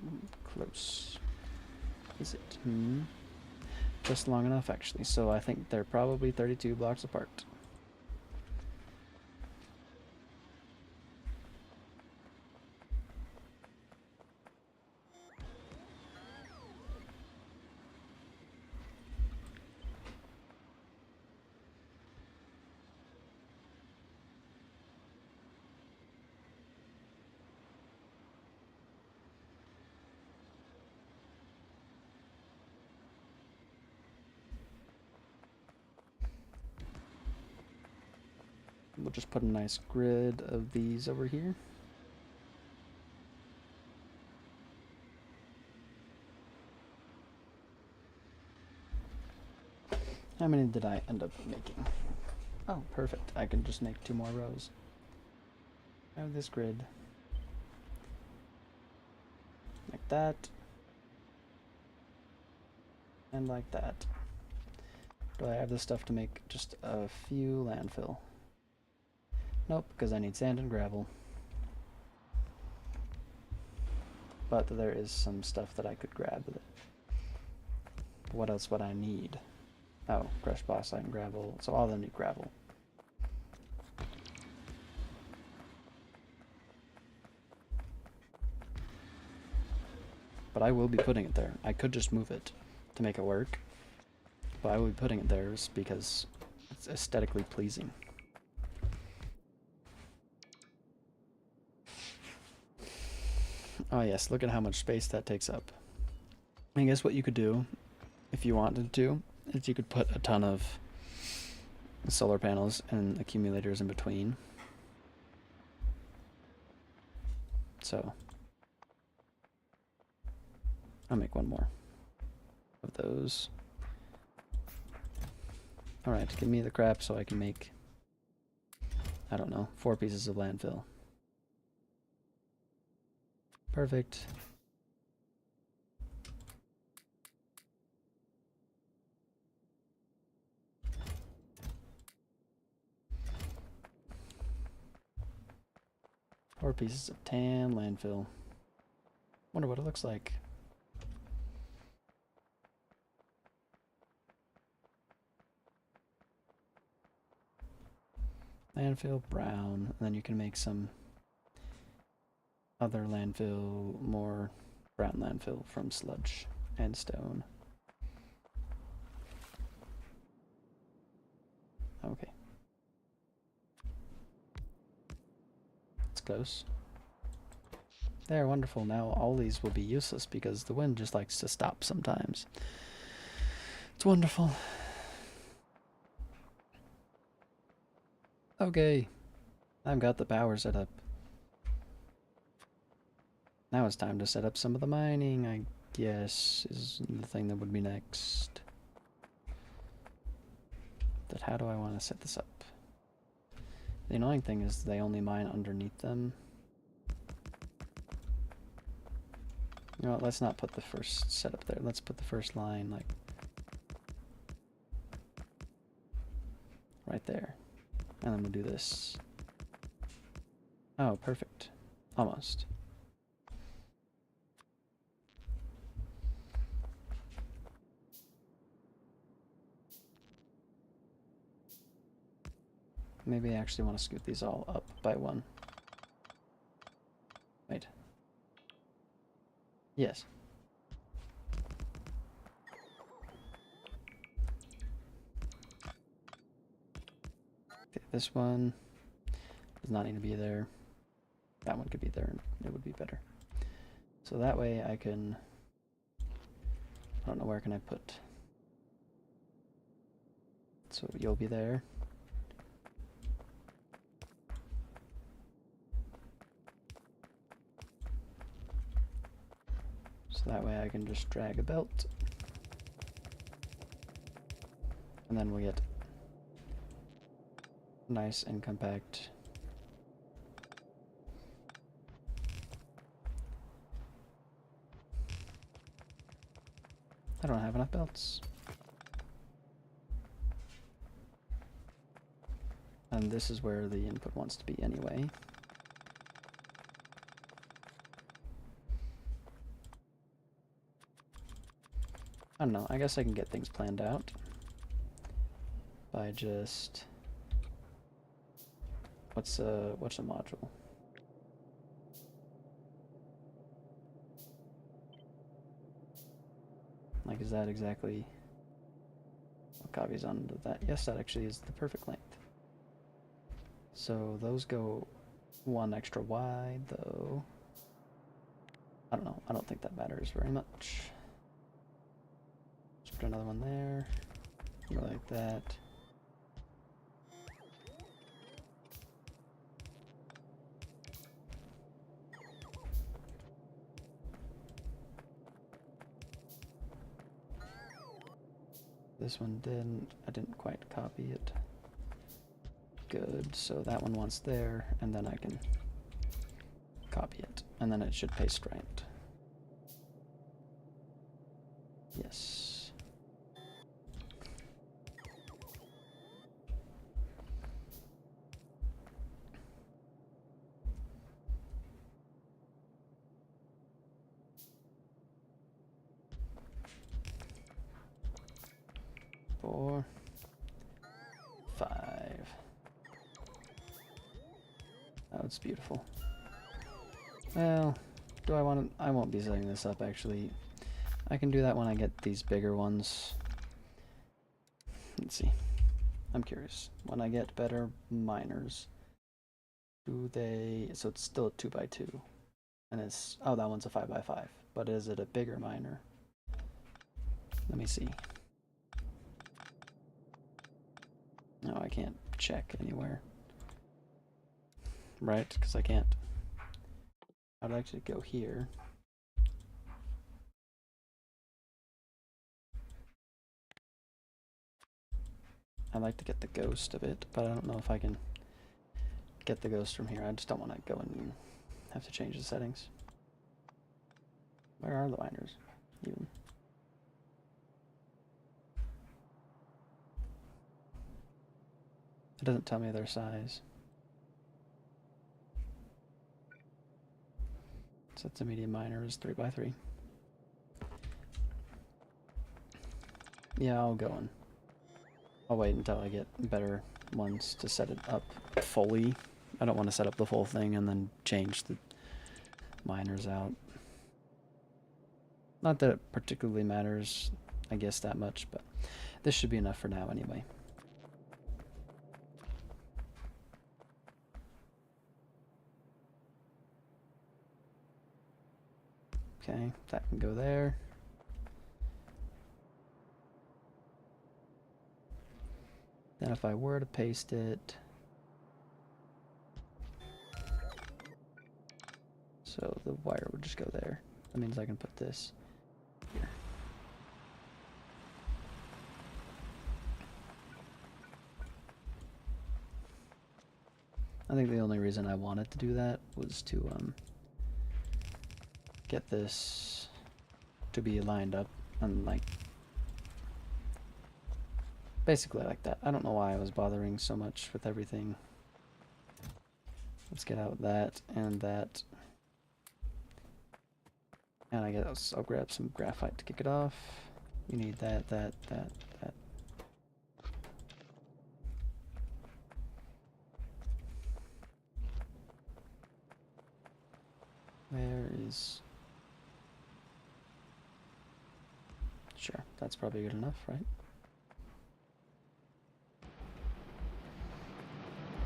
close is it? Just long enough, actually. So I think they're probably 32 blocks apart. We'll just put a nice grid of these over here. How many did I end up making? Oh, perfect. I can just make 2 more rows. I have this grid. Like that. And like that. Do I have the stuff to make just a few landfill? Nope, because I need sand and gravel. But there is some stuff that I could grab with it. What else would I need? Oh, crushed bauxite and gravel. So all of them need gravel. But I will be putting it there. I could just move it to make it work. But I will be putting it there because it's aesthetically pleasing. Oh yes, look at how much space that takes up. I guess what you could do, if you wanted to, is you could put a ton of solar panels and accumulators in between. So, I'll make 1 more of those. Alright, give me the crap so I can make, I don't know, 4 pieces of landfill. Perfect. Four pieces of tan landfill. Wonder what it looks like. Landfill, brown, and then you can make some other landfill, more brown landfill from sludge and stone. Okay. It's close. There, wonderful. Now all these will be useless because the wind just likes to stop sometimes. It's wonderful. Okay. I've got the power set up. Now it's time to set up some of the mining, I guess, is the thing that would be next. But how do I want to set this up? The annoying thing is they only mine underneath them. You know what, let's not put the first setup there. Let's put the first line, like, right there. And then we'll do this. Oh, perfect. Almost. Maybe I actually want to scoot these all up by one. Wait. Yes. Okay, this one does not need to be there. That one could be there and it would be better. So that way I can... I don't know, where can I put... So you'll be there. So that way I can just drag a belt. And then we'll get nice and compact. I don't have enough belts. And this is where the input wants to be anyway. I don't know, I guess I can get things planned out by just... What's a module? Like, is that exactly what copies onto that? Yes, that actually is the perfect length. So those go one extra wide, though. I don't know, I don't think that matters very much. Just put another one there, go like that. This one I didn't quite copy it. Good, so that one wants there, and then I can copy it, and then it should paste right. Yes. Four, 5. Oh, it's beautiful. Well, do I want to... I won't be setting this up, actually. I can do that when I get these bigger ones. Let's see. I'm curious. When I get better miners, do they... So it's still a 2x2. And it's... Oh, that one's a 5x5. But is it a bigger miner? Let me see. No, I can't check anywhere. Right, because I can't. I'd like to go here. I'd like to get the ghost of it, but I don't know if I can get the ghost from here. I just don't want to go and have to change the settings. Where are the miners, even? It doesn't tell me their size. Sets a medium miner is 3x3. Yeah, I'll go in. I'll wait until I get better ones to set it up fully. I don't want to set up the full thing and then change the miners out. Not that it particularly matters, I guess, that much, but this should be enough for now anyway. Okay, that can go there. Then if I were to paste it, so the wire would just go there. That means I can put this here. I think the only reason I wanted to do that was to get this to be lined up and like basically like that. I don't know why I was bothering so much with everything. Let's get out that and that. And I guess I'll grab some graphite to kick it off. You need that, that. Where is... Sure, that's probably good enough, right?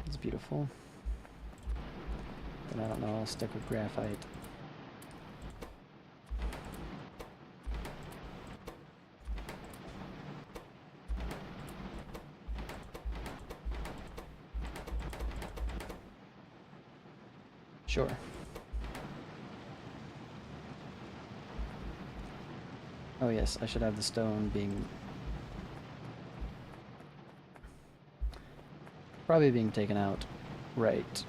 It's beautiful. Then I don't know, I'll stick with graphite. Sure. Oh yes, I should have the stone being... probably being taken out. Right.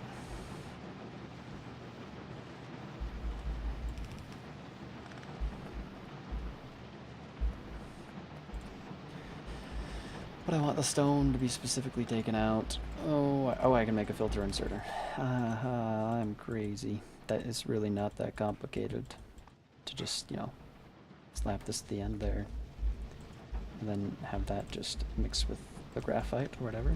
But I want the stone to be specifically taken out. Oh, I can make a filter inserter. I'm crazy. That is really not that complicated. To just, you know, slap this at the end there. And then have that just mix with the graphite or whatever.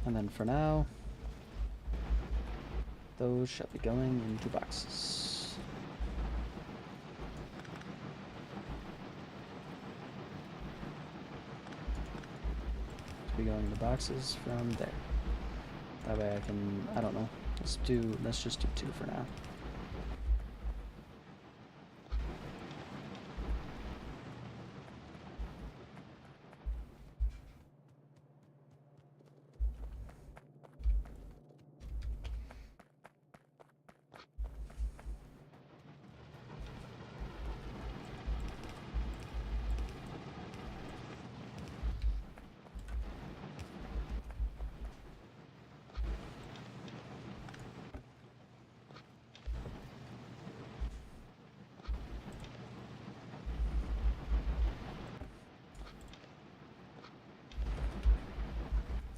And then for now, those shall be going into boxes. Should be going into boxes from there. That way I can, I don't know, let's just do 2 for now.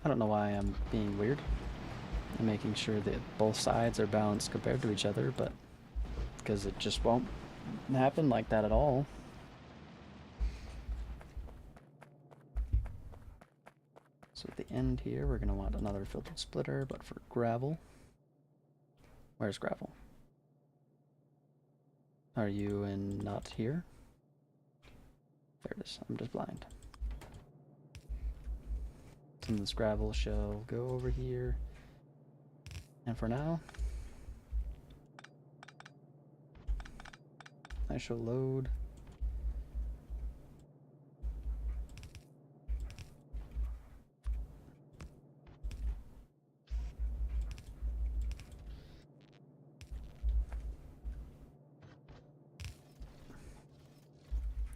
I don't know why I'm being weird and making sure that both sides are balanced compared to each other, but because it just won't happen like that at all. So at the end here, we're going to want another filtered splitter, but for gravel. Where's gravel? Are you in not here? There it is. I'm just blind. And this gravel shall go over here. And for now, I shall load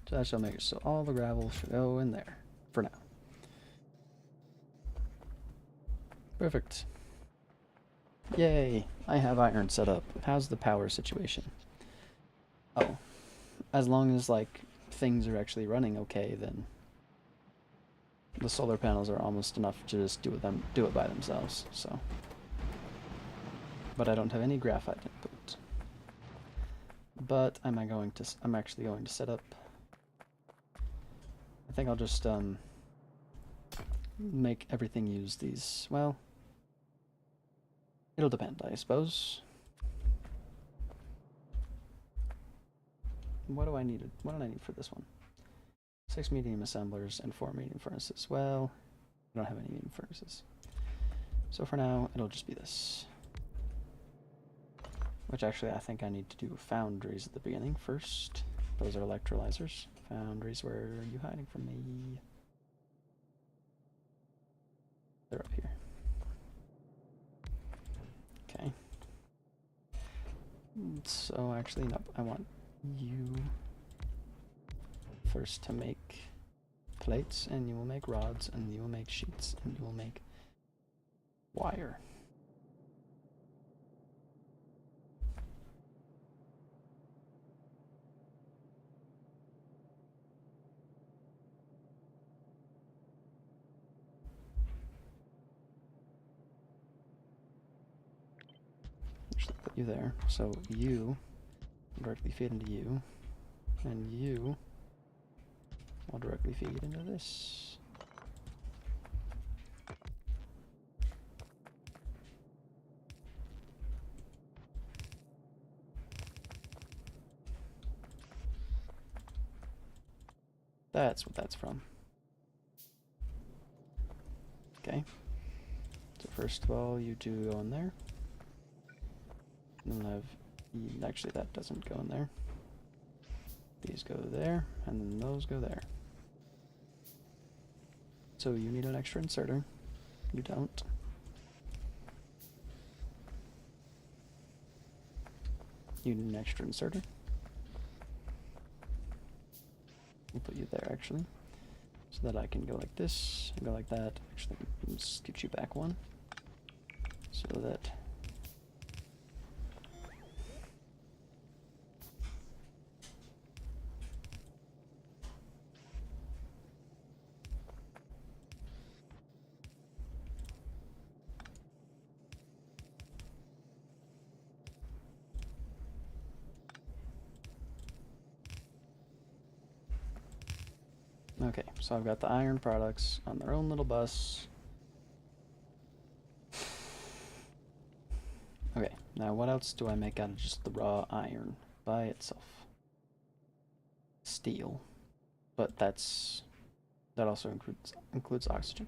so that shall make it so all the gravel should go in there for now. Perfect. Yay, I have iron set up. How's the power situation? Oh, as long as like things are actually running okay, then the solar panels are almost enough to just do it by themselves. So, but I don't have any graphite input. but I'm actually going to set up. I think I'll just make everything use these. Well, it'll depend, I suppose. What do I need? What do I need for this one? 6 medium assemblers and 4 medium furnaces. Well, I don't have any medium furnaces. So for now, it'll just be this. Which actually, I think I need to do foundries at the beginning first. Those are electrolyzers. Foundries, where are you hiding from me? They're up here. Okay. So actually, nope. I want you first to make plates, and you will make rods, and you will make sheets, and you will make wire. Actually, put you there. So you directly feed into you, and you will directly feed into this. That's what that's from. Okay. So first of all, you two go in there. And then we'll have, actually that doesn't go in there. These go there, and then those go there. So you need an extra inserter. You don't. You need an extra inserter. We'll put you there actually, so that I can go like this and go like that. Actually, let's scoot you back one, so that okay, so I've got the iron products on their own little bus. Okay, now what else do I make out of just the raw iron by itself? Steel, but that also includes oxygen.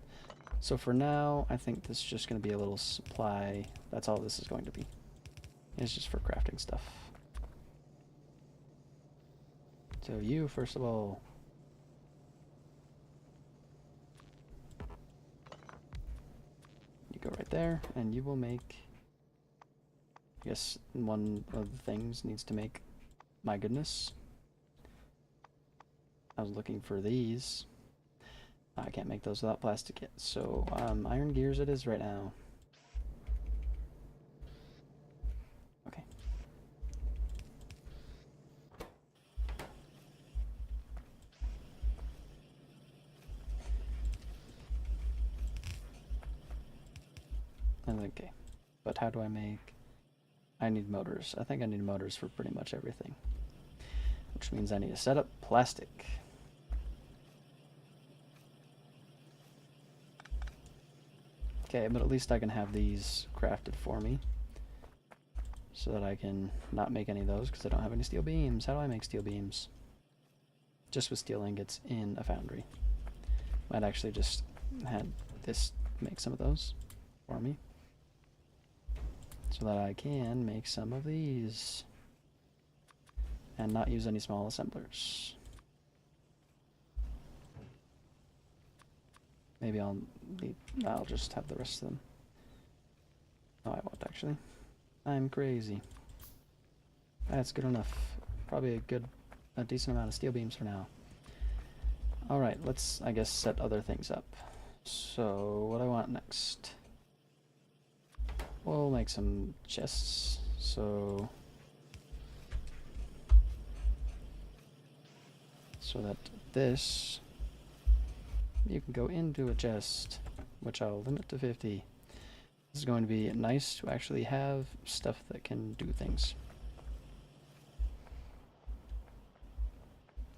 So for now, I think this is just going to be a little supply. That's all this is going to be. It's just for crafting stuff. So you, first of all, you go right there, and you will make, I guess one of the things needs to make, my goodness. I was looking for these. I can't make those without plastic yet, so iron gears it is right now. Okay. Okay, but how do I make... I need motors. I think I need motors for pretty much everything. Which means I need to set up plastic. Okay, but at least I can have these crafted for me. So that I can not make any of those because I don't have any steel beams. How do I make steel beams? Just with steel ingots in a foundry. Might actually just had this make some of those for me. So that I can make some of these. And not use any small assemblers. Maybe I'll just have the rest of them. No, I won't actually. I'm crazy. That's good enough. Probably a decent amount of steel beams for now. Alright, let's, I guess, set other things up. So, what do I want next? We'll make some chests. So that this, you can go into a chest, which I'll limit to 50. This is going to be nice to actually have stuff that can do things.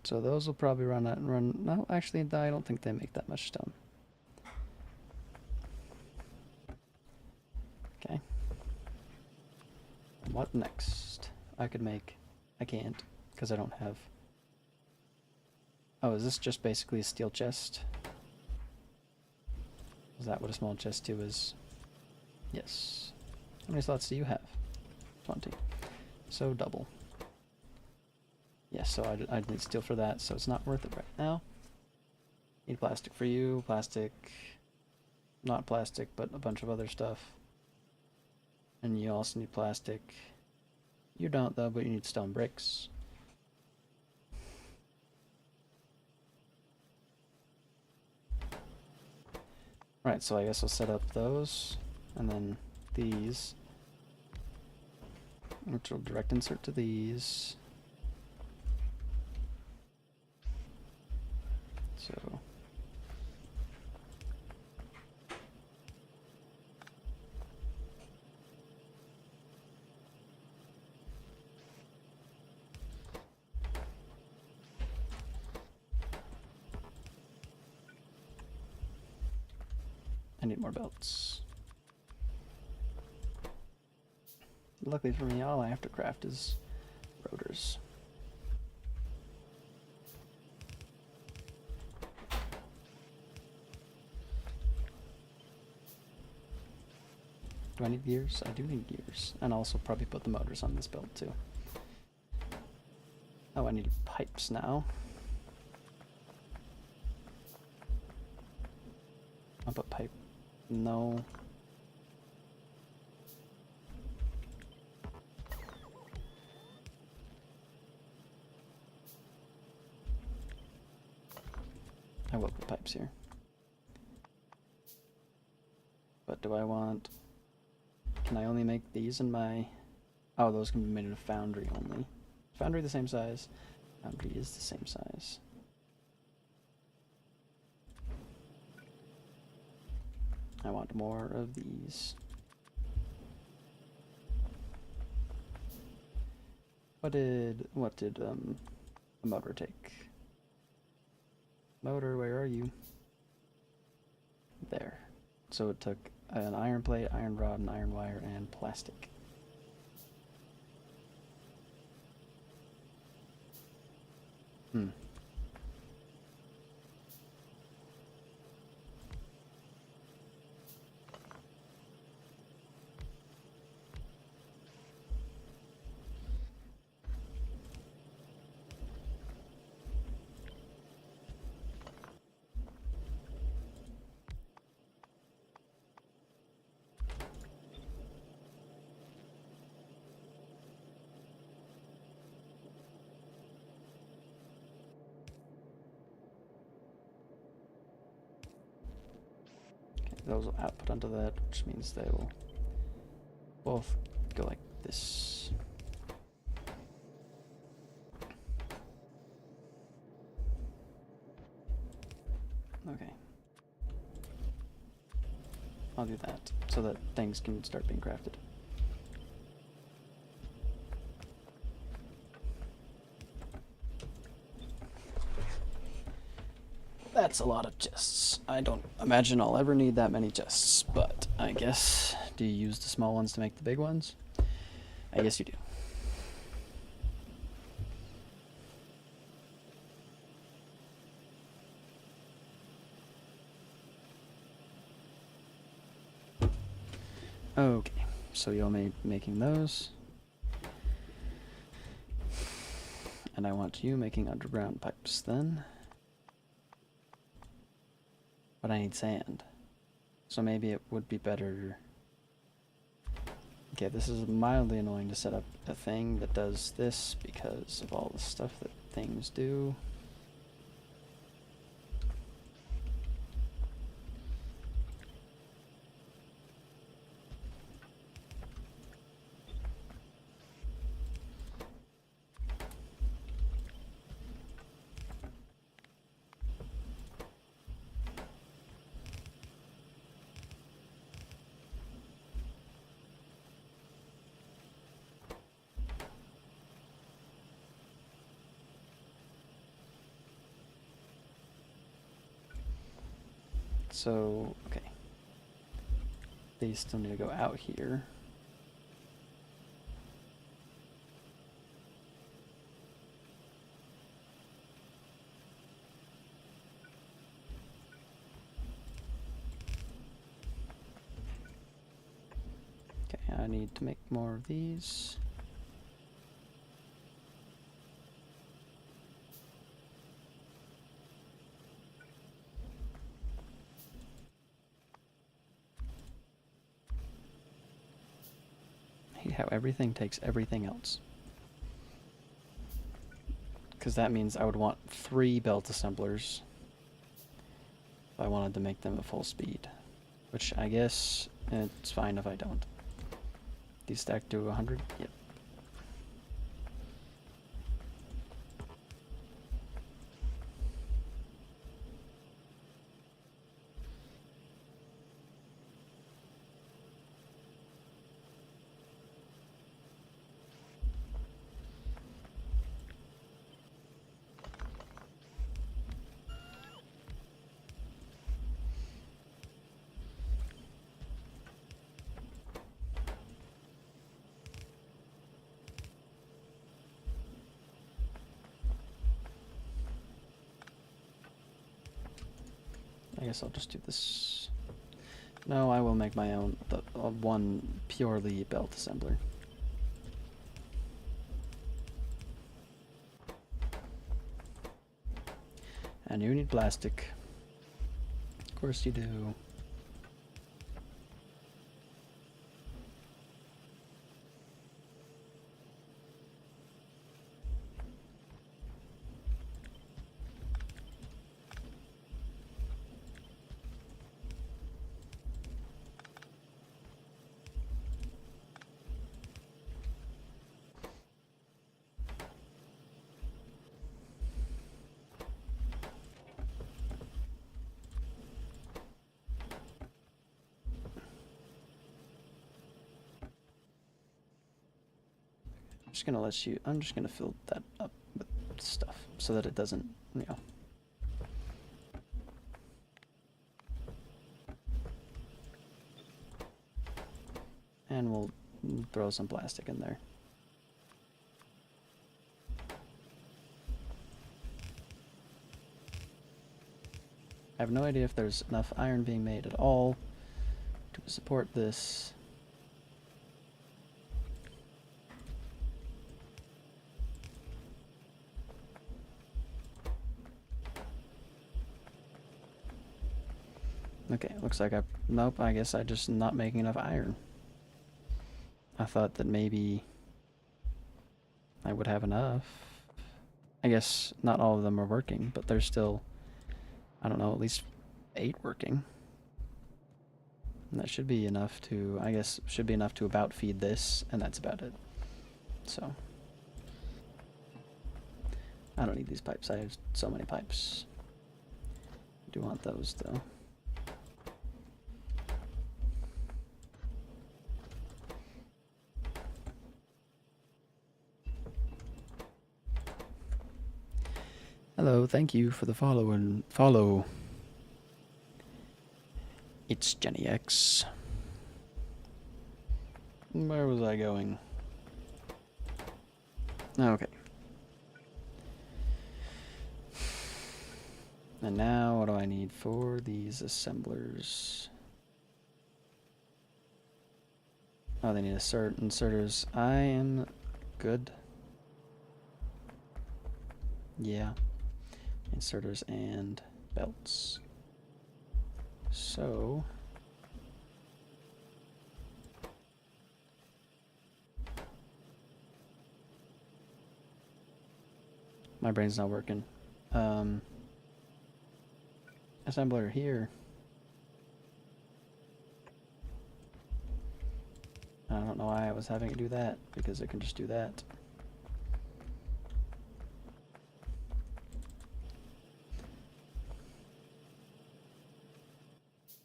So those will probably run out and run. No, actually, I don't think they make that much stone. Okay. What next? I could make. I can't, because I don't have. Oh, is this just basically a steel chest? Is that what a small chest 2 is? Yes. How many slots do you have? 20. So double. Yes, so I'd need steel for that, so it's not worth it right now. Need plastic for you, plastic, not plastic, but a bunch of other stuff. And you also need plastic. You don't though, but you need stone bricks. Right, so I guess I'll set up those, and then these, which will direct insert to these. So I need more belts. Luckily for me, all I have to craft is rotors. Do I need gears? I do need gears. And also probably put the motors on this belt too. Oh, I need pipes now. I'll put pipe. No. I will put pipes here. But do I want... Can I only make these in my... Oh, those can be made in a foundry only. Foundry the same size. Foundry is the same size. I want more of these. What did a motor take? Motor, where are you? There. So it took an iron plate, iron rod, and iron wire, and plastic. Hmm. Those will output onto that, which means they will both go like this. Okay. I'll do that so that things can start being crafted. That's a lot of chests. I don't imagine I'll ever need that many chests, but I guess, do you use the small ones to make the big ones? I guess you do. Okay, so you'll be making those. And I want you making underground pipes then. But I need sand. So maybe it would be better... Okay, this is mildly annoying to set up a thing that does this because of all the stuff that things do. So, okay. These still need to go out here. Okay, I need to make more of these. I hate how everything takes everything else. Because that means I would want 3 belt assemblers if I wanted to make them at full speed. Which I guess it's fine if I don't. These stack to 100? Yep. I guess I'll just do this. No, I will make my own, one purely belt assembler. And you need plastic. Of course you do. I'm just gonna fill that up with stuff so that it doesn't, you know. And we'll throw some plastic in there. I have no idea if there's enough iron being made at all to support this. Okay, looks like nope, I guess I'm just not making enough iron. I thought that maybe I would have enough. I guess not all of them are working, but there's still, I don't know, at least 8 working. And that should be enough to, I guess, should be enough to about feed this, and that's about it. So, I don't need these pipes. I have so many pipes. I do want those, though. Hello, thank you for the follow. It's Jenny X. Where was I going? Okay. And now, what do I need for these assemblers? Oh, they need inserters. I am good. Yeah. Inserters and belts. So... my brain's not working. Assembler here. I don't know why I was having it do that, because it can just do that.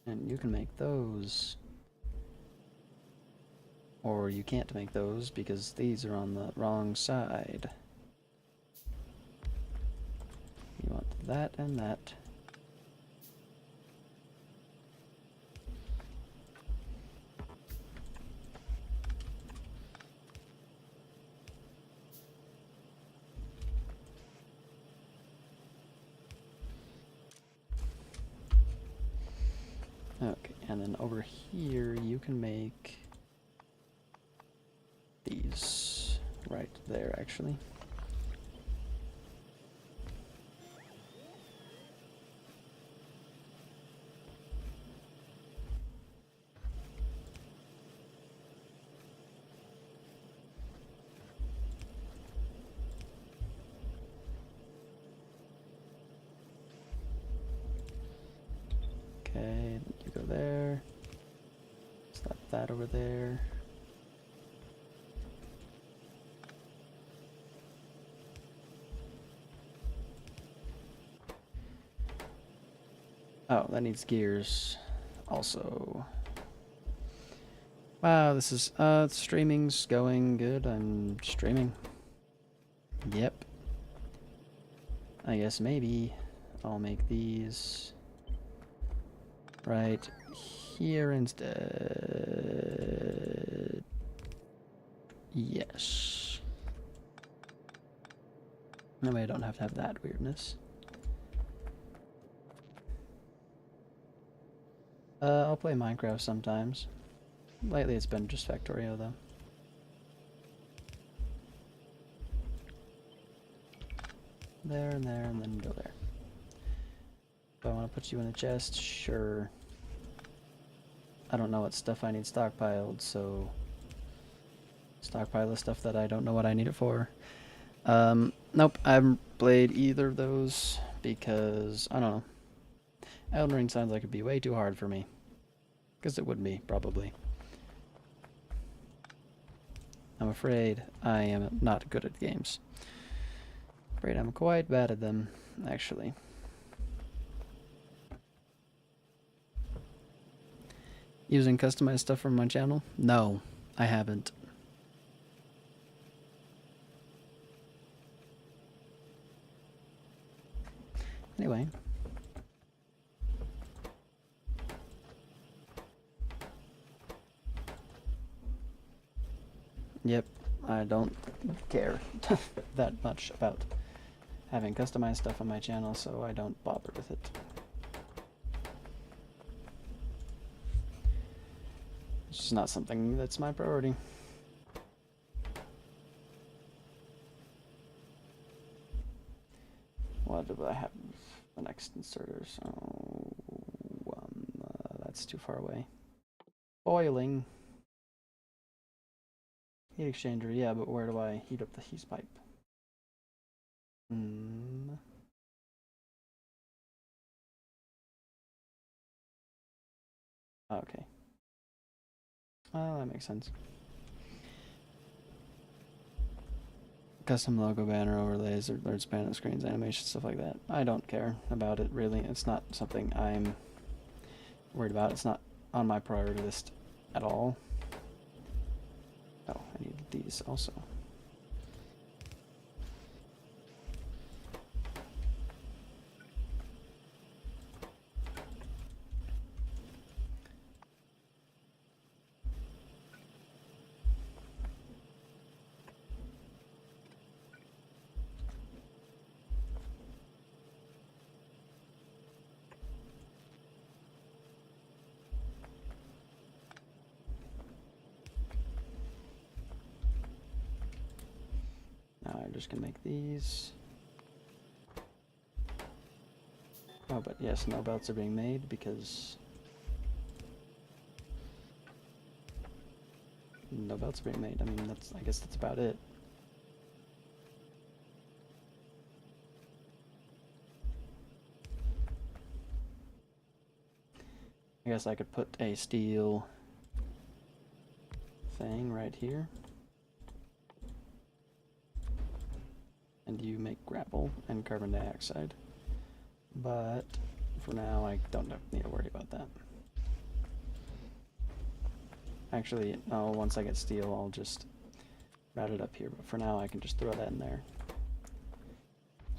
And you can make those. Or you can't make those because these are on the wrong side. You want that and that. And then over here, you can make these right there, actually. Okay, you go there. Slap that over there. Oh, that needs gears also. Wow, this is, streaming's going good. I'm streaming. Yep. I guess maybe I'll make these right here instead. Yes. That way I don't have to have that weirdness. I'll play Minecraft sometimes. Lately it's been just Factorio though. There and there and then go there. Do I want to put you in a chest? Sure. I don't know what stuff I need stockpiled, so stockpile the stuff that I don't know what I need it for. Nope, I haven't played either of those because, I don't know. Elden Ring sounds like it'd be way too hard for me. Because it would be, probably. I'm afraid I am not good at games. Afraid I'm quite bad at them, actually. Using customized stuff from my channel? No, I haven't. Anyway. Yep, I don't care that much about having customized stuff on my channel, so I don't bother with it. It's just not something that's my priority. What do I have? The next inserter, so that's too far away. Boiling. Heat exchanger, yeah, but where do I heat up the heat pipe? Okay. That makes sense. Custom logo banner overlays, or span screens, animation, stuff like that. I don't care about it, really. It's not something I'm worried about. It's not on my priority list at all. Oh, I need these also. Now I'm just gonna make these. Oh, but yes, no belts are being made because no belts are being made. I mean, I guess that's about it. I guess I could put a steel thing right here. And you make gravel and carbon dioxide. But for now, I don't need to worry about that. Actually, no, once I get steel, I'll just route it up here. But for now, I can just throw that in there.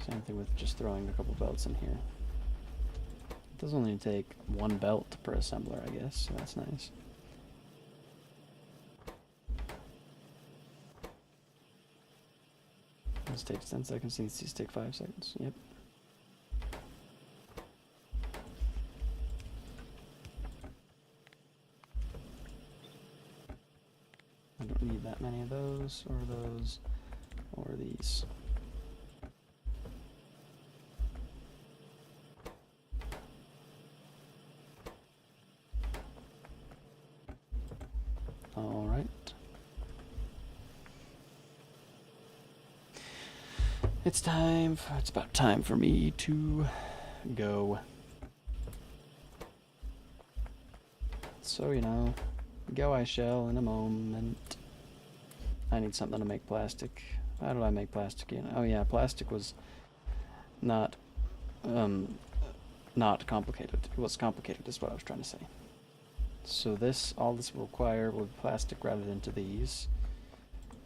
Same thing with just throwing a couple belts in here. It does only take one belt per assembler, I guess, so that's nice. This takes 10 seconds, these take 5 seconds, yep. need that many of those, or these. All right. It's about time for me to go. So, go I shall in a moment. I need something to make plastic. How did I make plastic again? Oh yeah, plastic was not complicated. It was complicated is what I was trying to say. So all this will require will be plastic routed into these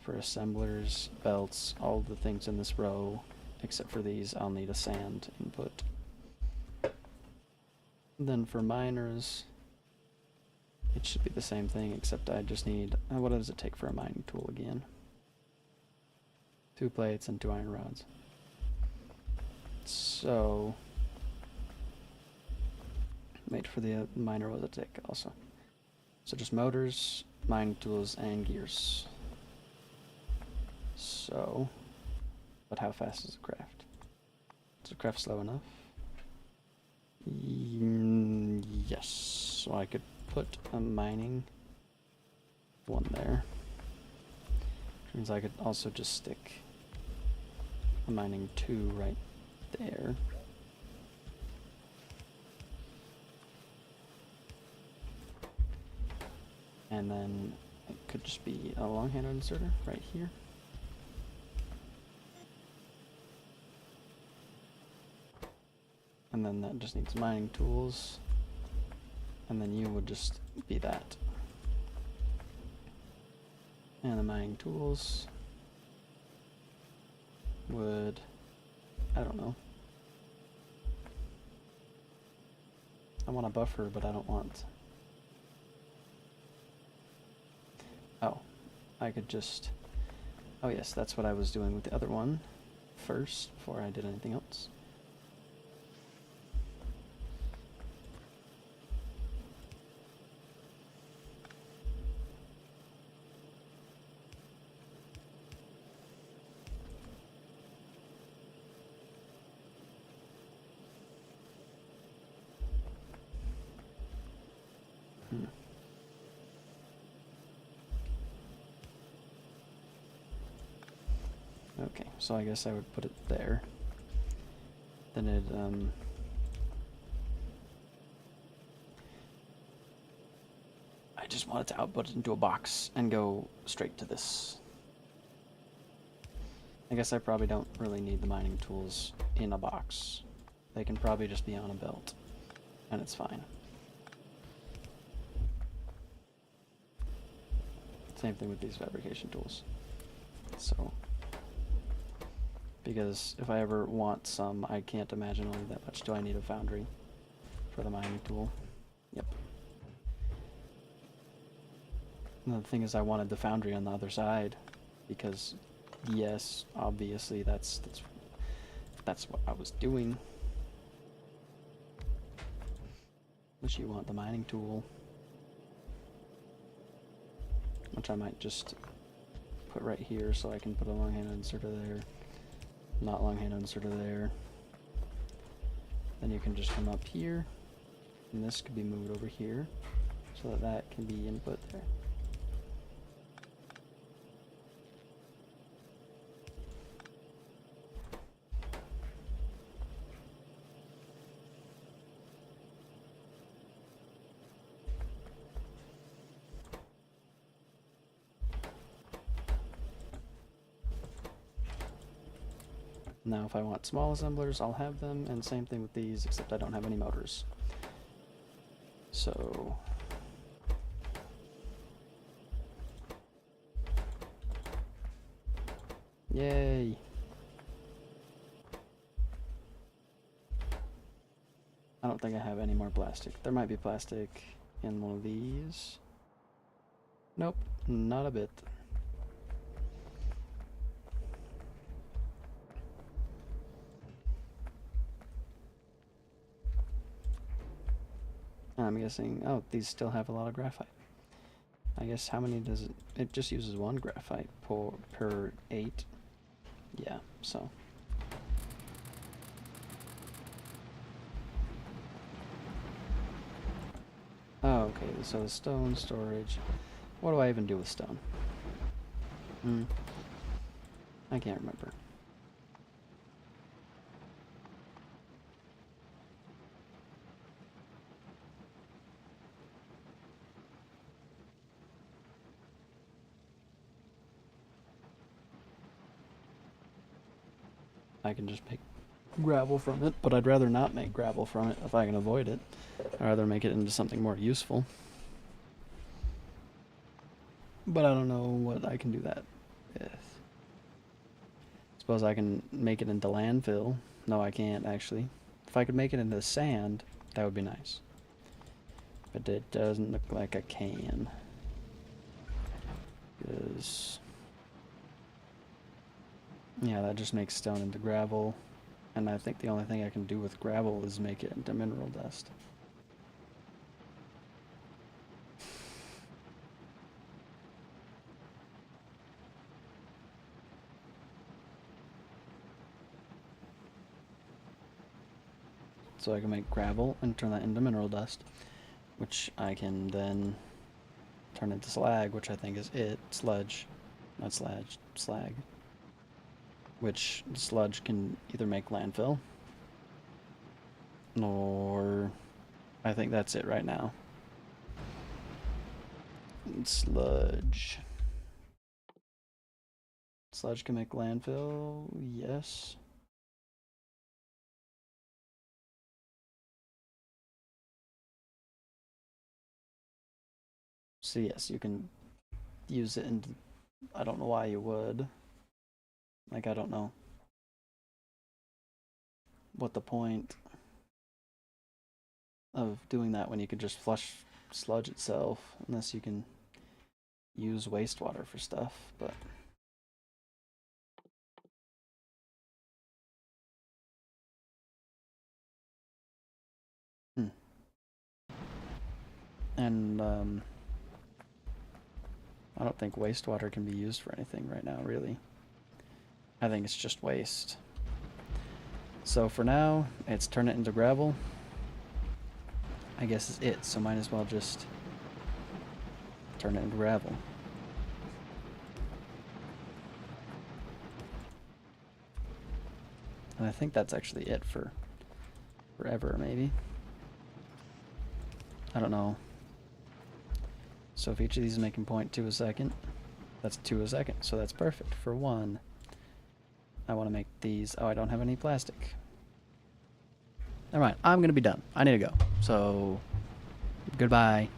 for assemblers, belts, all the things in this row, except for these, I'll need a sand input. Then for miners, it should be the same thing, except I just need, what does it take for a mining tool again? 2 plates and 2 iron rods. So, wait for the miner, what does it take also? So just motors, mining tools, and gears. So, but how fast does it craft? Does it craft slow enough? Yes. So I could put a mining one there. Which means I could also just stick a mining 2 right there. And then it could just be a long-handed inserter right here. And then that just needs mining tools. And then you would just be that. And the mining tools would, I don't know. I want a buffer, but I don't want. Oh, I could just, oh yes, that's what I was doing with the other one first, before I did anything else. Okay, so I guess I would put it there. Then it, I just want it to output it into a box and go straight to this. I guess I probably don't really need the mining tools in a box. They can probably just be on a belt, and it's fine. Same thing with these fabrication tools. So, because if I ever want some, I can't imagine only that much. Do I need a foundry for the mining tool? Yep. And the thing is, I wanted the foundry on the other side, because yes, obviously that's what I was doing. Unless you want the mining tool, which I might just put right here, so I can put a long-handed inserter there, not long-handed inserter there. Then you can just come up here, and this could be moved over here, so that that can be input there. Now if I want small assemblers, I'll have them, and same thing with these, except I don't have any motors. So, yay! I don't think I have any more plastic. There might be plastic in one of these. Nope, not a bit. I'm guessing, oh, these still have a lot of graphite. I guess how many does it... It just uses one graphite per 8. Yeah, so... Oh, okay, so the stone storage... What do I even do with stone? I can't remember. I can just make gravel from it, but I'd rather not make gravel from it if I can avoid it. I'd rather make it into something more useful. But I don't know what I can do that with. Suppose I can make it into landfill. No, I can't, actually. If I could make it into sand, that would be nice. But it doesn't look like I can. Because... yeah, that just makes stone into gravel. And I think the only thing I can do with gravel is make it into mineral dust. So I can make gravel and turn that into mineral dust, which I can then turn into slag, which I think is it. Sludge. Not sludge. Slag. Which sludge can either make landfill, or I think that's it right now. Sludge. Sludge can make landfill, yes. So yes, you can use it into... I don't know why you would. Like, I don't know what the point of doing that when you could just flush sludge itself, unless you can use wastewater for stuff, but... And, I don't think wastewater can be used for anything right now, really. I think it's just waste. So for now, it's turn it into gravel. I guess is it, so might as well just turn it into gravel. And I think that's actually it for forever, maybe. I don't know. So if each of these is making 0.2 a second, that's 2 a second, so that's perfect for 1. I want to make these... oh, I don't have any plastic. Never mind, I'm going to be done. I need to go. So, goodbye.